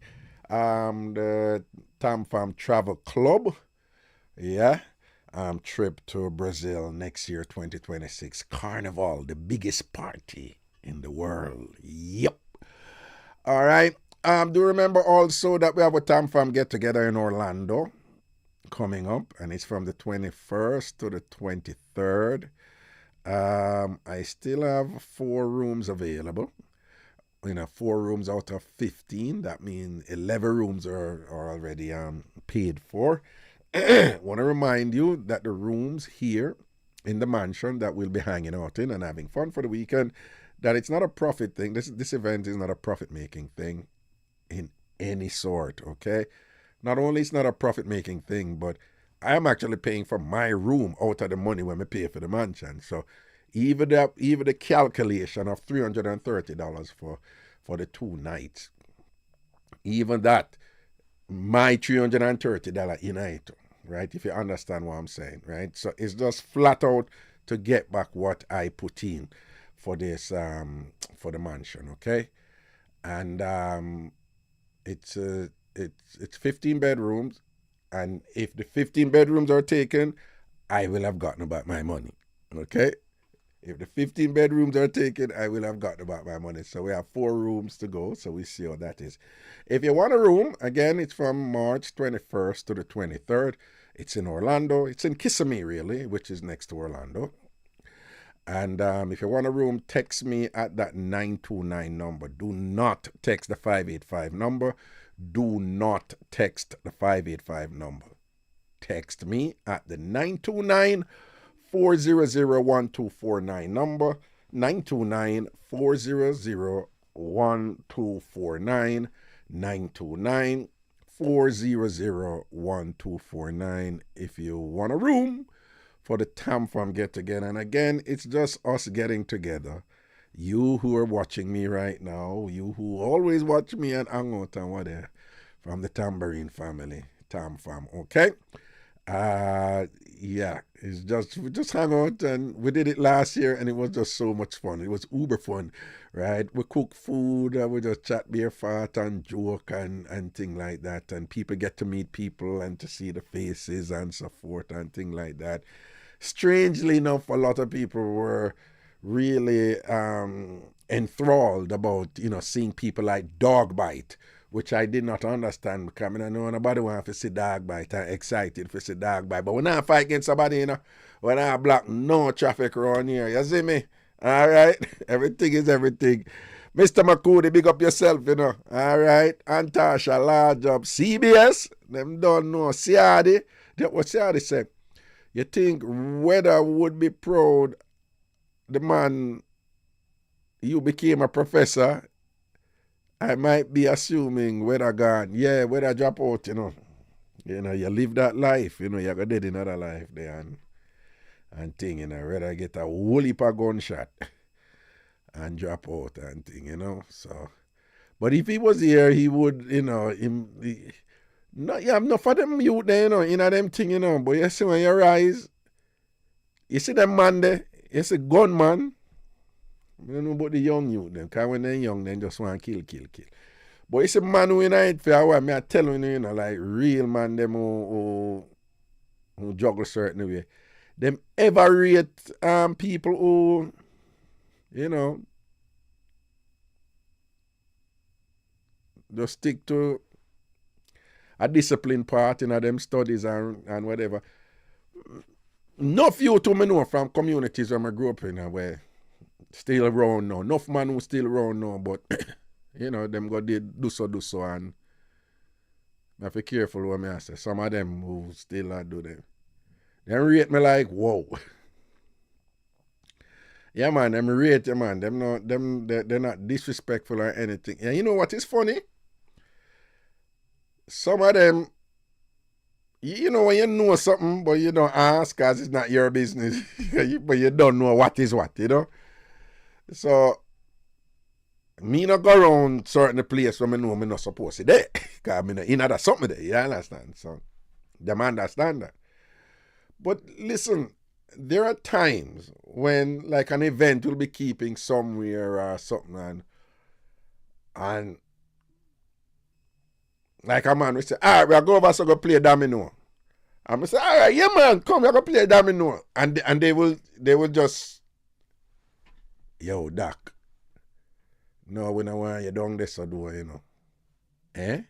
The Tam Fam Travel Club. Yeah. Trip to Brazil next year, 2026. Carnival, the biggest party in the world. Yep. All right. Do remember also that we have a Tam Fam get together in Orlando coming up, and it's from the 21st to the 23rd. I still have 4 rooms available. 4 rooms out of 15. That means 11 rooms are already paid for. Want to remind you that the rooms here in the mansion that we'll be hanging out in and having fun for the weekend, that it's not a profit thing. This event is not a profit-making thing in any sort, okay? Not only it's not a profit-making thing, but I'm actually paying for my room out of the money when I pay for the mansion. So even the calculation of $330 for the 2 nights, even that, my $330 in it, right? If you understand what I'm saying, right? So it's just flat out to get back what I put in for this, for the mansion, okay? And it's 15 bedrooms, and if the 15 bedrooms are taken, I will have gotten back my money, okay? If the 15 bedrooms are taken, I will have gotten back my money. So we have 4 rooms to go, so we see how that is. If you want a room, again, it's from March 21st to the 23rd. It's in Orlando. It's in Kissimmee, really, which is next to Orlando. And if you want a room, text me at that 929 number. Do not text the 585 number. Do not text the 585 number. Text me at the 929-400-1249 number. 929-400-1249. 929-400-1249. If you want a room for the Tam Fam get together. And again, it's just us getting together. You who are watching me right now, you who always watch me and hang out and whatever, from the Tambourine family, Tam Fam, okay? Yeah, it's just, we just hang out, and we did it last year and it was just so much fun. It was uber fun, right? We cook food, we just chat, beer, fart and joke and thing like that, and people get to meet people and to see the faces and so forth and thing like that. Strangely enough, a lot of people were really enthralled about, you know, seeing people like Dog Bite, which I did not understand, because I know nobody want to see Dog Bite. I'm excited to see Dog Bite. But when I fight against somebody, you know, when I block no traffic around here, you see me? All right? Everything is everything. Mr. Makudi, big up yourself, you know. All right? Antasha, large job. CBS, them don't know. Siadi, what Siadi said? You think Weather would be proud the man you became a professor? I might be assuming Weather gone. Yeah, Weather drop out, you know. You know, you live that life, you know, you go dead in another life there and thing, you know, rather get a whole heap of gunshot and drop out and thing, you know. So, but if he was here, he would, you know, no, you have enough of them youth there, you know, in them thing, you know. But you see when you rise, you see them man there, you see gunman. I don't know about the young youth them, because when they're young, they just want to kill. But you see man who in it for a while, me I tell you know, like real man, them who juggle certain way. Them ever rate people who, you know, just stick to a discipline part in them studies and whatever. Enough youth who me know from communities where I grew up in, where still around now. Enough man who still around now, but you know, them go did do so, and I have to be careful what I say. Some of them who still do them. They rate me like, whoa. Yeah, man, them rate you, man. They're not disrespectful or anything. And you know what is funny? Some of them, you know, when you know something, but you don't ask because it's not your business. But you don't know what is what, you know? So, me not go around certain place where I know I'm not supposed to be there. Because I'm in that something there, you understand? So, them understand that. But listen, there are times when like an event will be keeping somewhere or something, and like a man will say, all right, we'll go over so go play domino. I'm going to say, all right, yeah man, come, we'll go play domino. And they will just, yo, Doc, no, we don't want you down this or do, you know. Eh?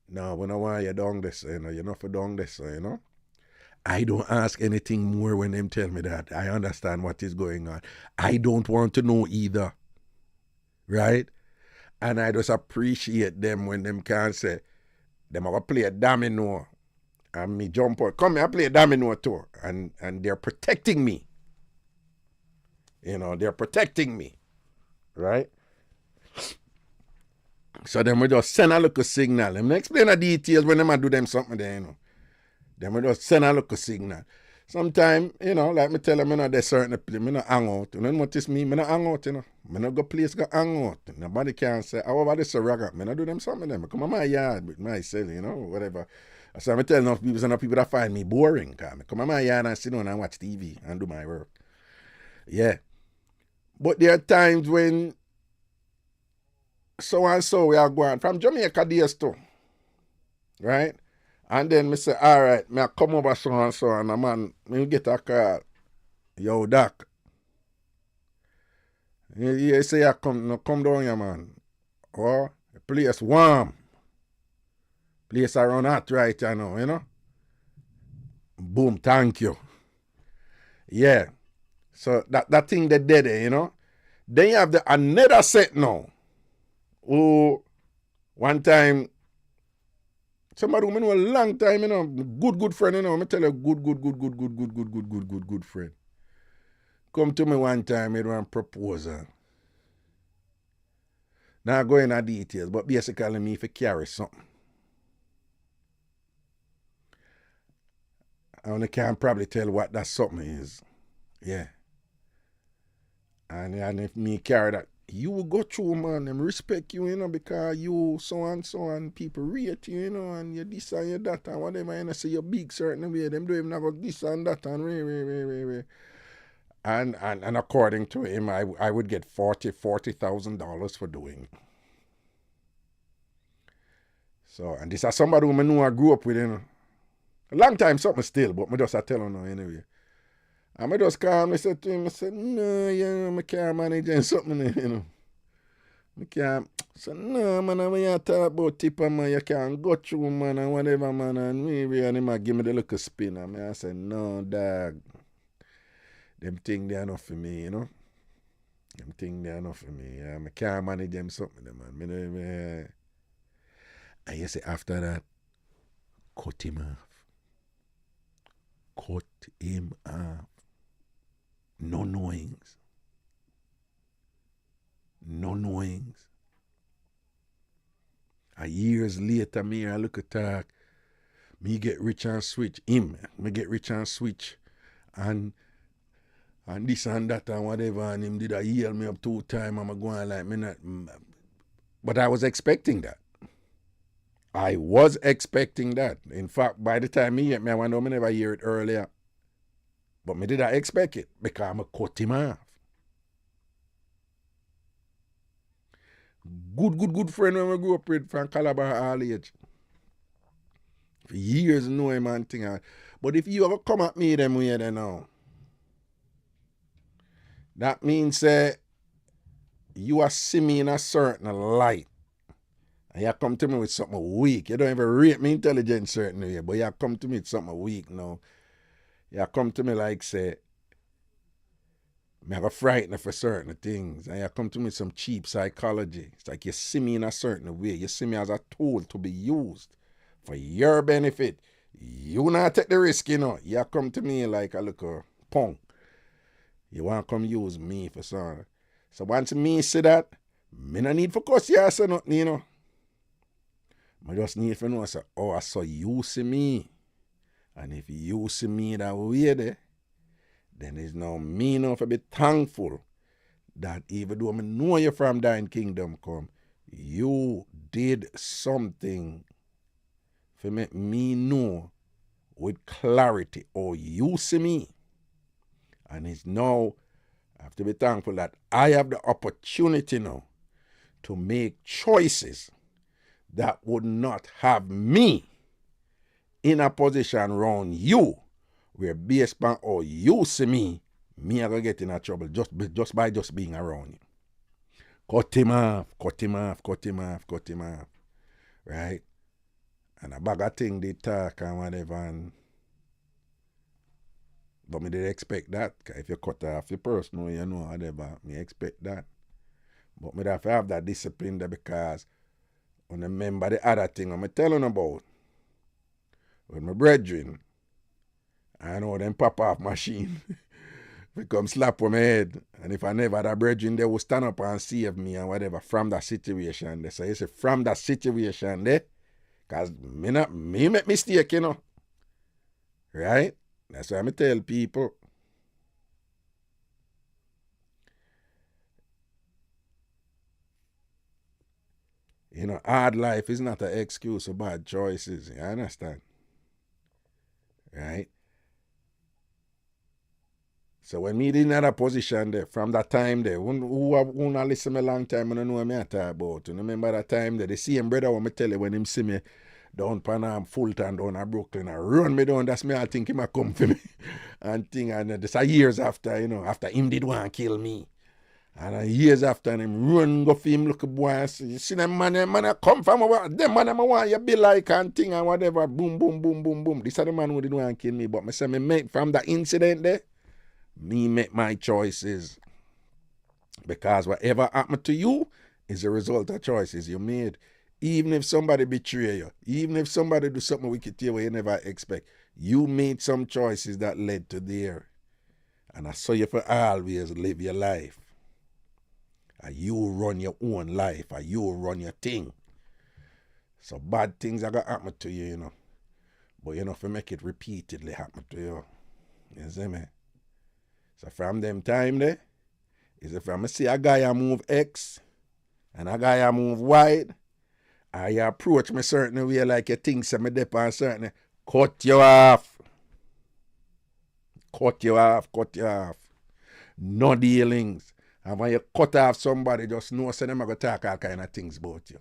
No, we don't want you down this, you know. You're not for down this, you know. I don't ask anything more when them tell me that. I understand what is going on. I don't want to know either. Right? And I just appreciate them when them can say, them have to play a domino. And me jump out. Come here, I play a domino too. And they're protecting me. You know, they're protecting me. Right? So then we just send a little signal. Them explain the details when them do them something there, you know. Then we just send a little signal. Sometimes, you know, like me tell them, you know, there's certain place, me not hang out. You know what this mean? Me not hang out, you know. Me not go place go hang out. Nobody can say, however this a Raga. Me not do them something them. I come on my yard with myself, you know, whatever. So I tell enough people that find me boring. I come on my yard and sit down and watch TV and do my work. Yeah. But there are times when so and so we are going from Jamaica days too. Right? And then me say, all right, me I come over so and a man, me get a call. Yo, Doc. You say, come down here, man. Oh, the place warm. Place around hot right now, you know. Boom, thank you. Yeah. So that thing they did there, you know. Then you have another set now. Who one time, somebody who know a long time, you know, good friend, you know. I tell you, good friend. Come to me one time, made one proposal. Now go into details, but basically me if I carry something. And I can probably tell what that something is. Yeah. And if me carry that, you will go through, man, them respect you, you know, because you so and people rate you, you know, and you this and you that and whatever, you know, say you're big certain way, them don't even have this and that and way. And according to him, I would get $40,000 for doing it. So, and this is somebody who I know I grew up with, you know. A long time something still, but I just tell him now anyway. And I just call him, I said to him, I said, no, you know, I can't manage and something, you know. I can't. I said, no, man, when you talk about tipper, man, you can't go through, man, and whatever, man, and maybe, and he might give me the little spin. And I said, no, dog. Them things they are enough for me, you know. Them things they are enough for me. I can't manage them something, man. And you say, after that, cut him off. Cut him off. No knowings. No knowings. And years later, me I look at talk, me get rich and switch. Me get rich and switch. And this and that and whatever, and him did a heal me up 2 times, I'm going like, me not. But I was expecting that. I was expecting that. In fact, by the time me I wonder, I never hear it earlier. But me did I expect it because I'm a cut him off. Good friend when we grew up with from Calabar all age. For years know him and thing. But if you ever come at me them way then now, that means you are see me in a certain light. And you come to me with something weak. You don't even rate me intelligent certain way, but you come to me with something weak now. You come to me like say, me have a frightened for certain things. And you come to me with some cheap psychology. It's like you see me in a certain way. You see me as a tool to be used for your benefit. You not take the risk, you know. You come to me like a little punk. You want to come use me for something. So once me see that, me no need for cuss you or say nothing, you know. I just need to know, say, oh, I saw you see me. And if you see me that way there, then it's now me now to be thankful that even though I know you from thine kingdom come, you did something to make me know with clarity, oh, you see me. And it's now, I have to be thankful that I have the opportunity now to make choices that would not have me in a position around you where based on how you see me are going to get in a trouble just by being around you. Cut him off. Right? And a bag of thing they talk and whatever. But me did expect that. Cause if you cut off your person, you know, whatever, me expect that. But me have to have that discipline there because when I remember the other thing I'm telling about, with my brethren, I know them pop off machine, we come slap on my head. And if I never had a brethren, they will stand up and save me and whatever from that situation. They say, you see, from that situation there, because me make mistake, you know. Right? That's why I tell people. You know, hard life is not an excuse for bad choices. You understand? Right? So when me in that position there, from that time there, who not listen me a long time, I don't know what I talk about. You remember that time there, the same brother when I tell you when him see me down Panam, Fulton, down at Brooklyn, and run me down, that's me, I think he might come for me. And thing, and this are years after, you know, after him did want to kill me. And years after him run go for him, look at boy and say, you see them man come from over, them man I want you be like and thing and whatever, boom. This are the man who didn't want to kill me. But me say me make from that incident there, me make my choices. Because whatever happened to you is a result of choices you made. Even if somebody betray you, even if somebody do something wicked to you you never expect, you made some choices that led to there. And I saw you for always live your life. And you run your own life, and you run your thing. So bad things are going to happen to you, you know. But you know, if you make it repeatedly happen to you. You see me? So from them time there, is if I see a guy move X and a guy move Y, or you approach me certain way like you think so me dip on certain, cut you off. Cut you off, cut you off. No dealings. And when you cut off somebody, just know so them are going to talk all kind of things about you.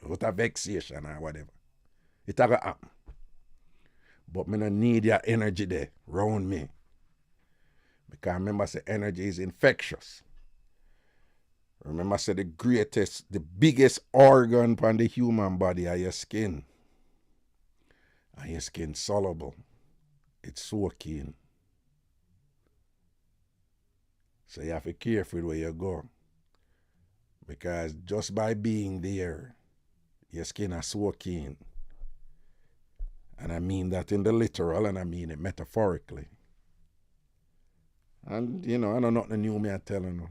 Out of vexation or whatever. It's going to happen. But me no need your energy there around me. Because remember, say energy is infectious. Remember, say the biggest organ on the human body are your skin. And your skin soluble. It's soaking. So you have to be careful where you go. Because just by being there, your skin is soaking. And I mean that in the literal and I mean it metaphorically. And, you know, I know nothing new me I telling you.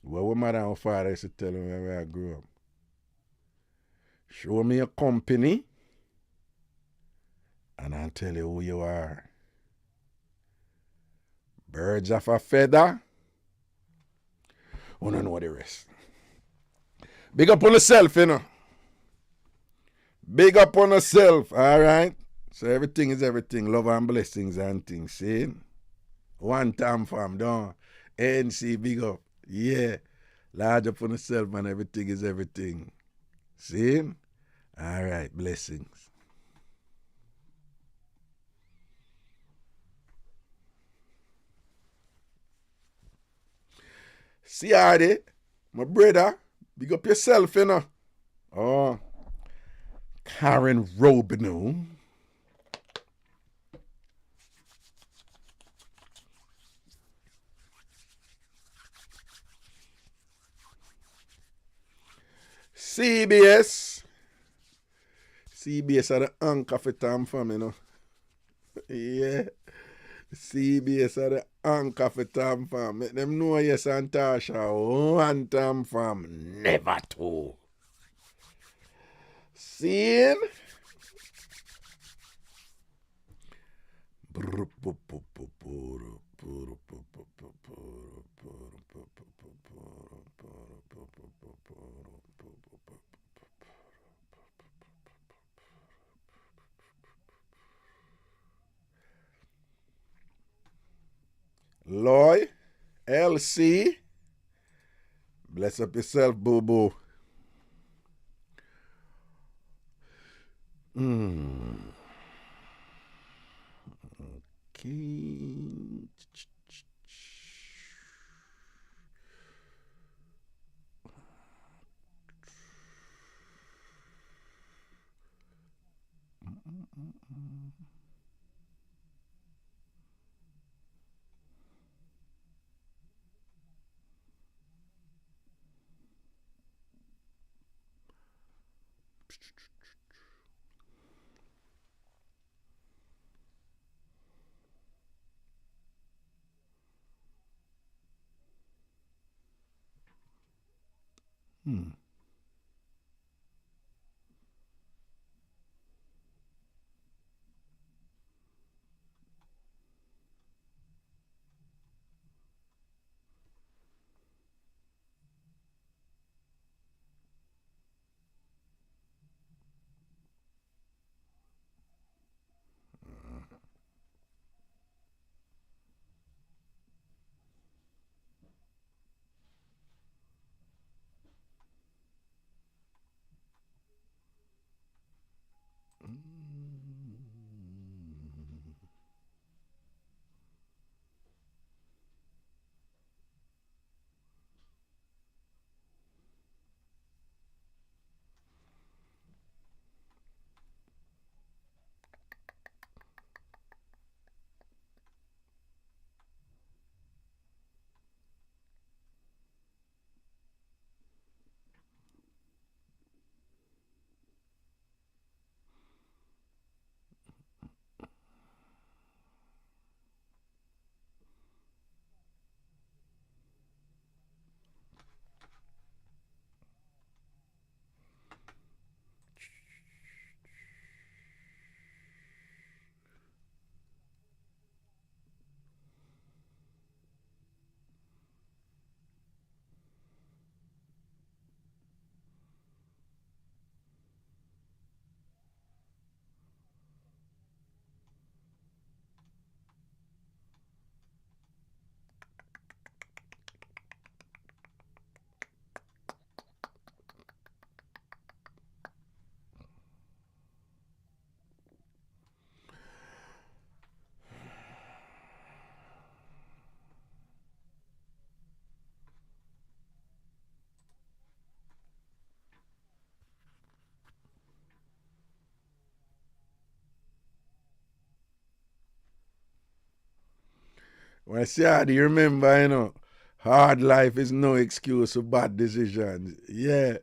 What my mother and father used to tell me when I grew up. Show me a company and I'll tell you who you are. Birds of a feather. You don't know the rest. Big up on yourself, you know. Big up on yourself, all right? So everything is everything. Love and blessings and things, see? One time fam, don't. NC, big up. Yeah. Large up on yourself and everything is everything. See? All right, blessings. See, Hardy, my brother, big up yourself, you know. Oh, Karen Robinu. CBS are the anchor for Tom Fam, you know. Yeah. CBS are the anchor for Tom Fam. Make them know yes and Tasha. One Tom Fam. Never two. See? Loy, LC, bless up yourself, boo boo. Okay. When I say, do you remember, you know, hard life is no excuse for bad decisions. Yeah.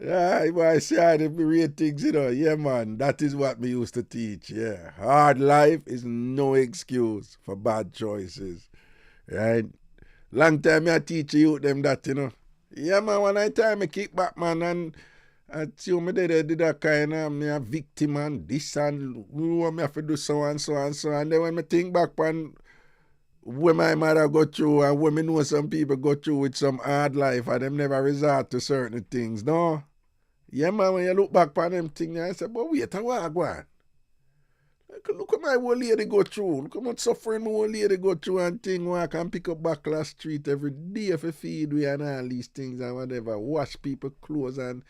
I say the ratings, you know, yeah, man, that is what me used to teach, yeah. Hard life is no excuse for bad choices, right? Long time I teach you them that, you know. Yeah, man, when I time I kick back, man, and I see me did that kind of, me a victim and this and me have to do so and so and so. And then when I think back on when my mother go through and when me know some people go through with some hard life and them never resort to certain things, no? Yeah, man, when you look back on them things, I say, but wait a while, go on. Look at my old lady go through. Look how much suffering my old lady go through and thing where I can pick up Backlash Street every day for feed we and all these things and whatever. Wash people clothes and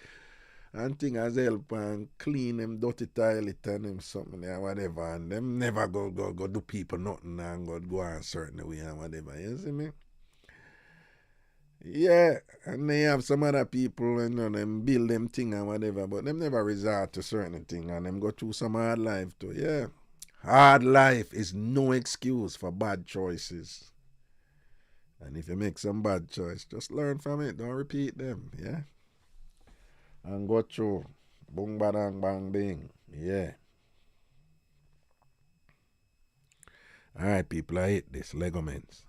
thing as help and clean them dirty toilet and them something and whatever. And them never go do people nothing and go on certain way and whatever. You see me? Yeah, and they have some other people, you know, them build them thing and whatever, but them never resort to certain thing and them go through some hard life too, yeah. Hard life is no excuse for bad choices. And if you make some bad choice, just learn from it, don't repeat them, yeah. And go through, boom, badang, bang, bing, yeah. All right, people, I hate this, Legoments.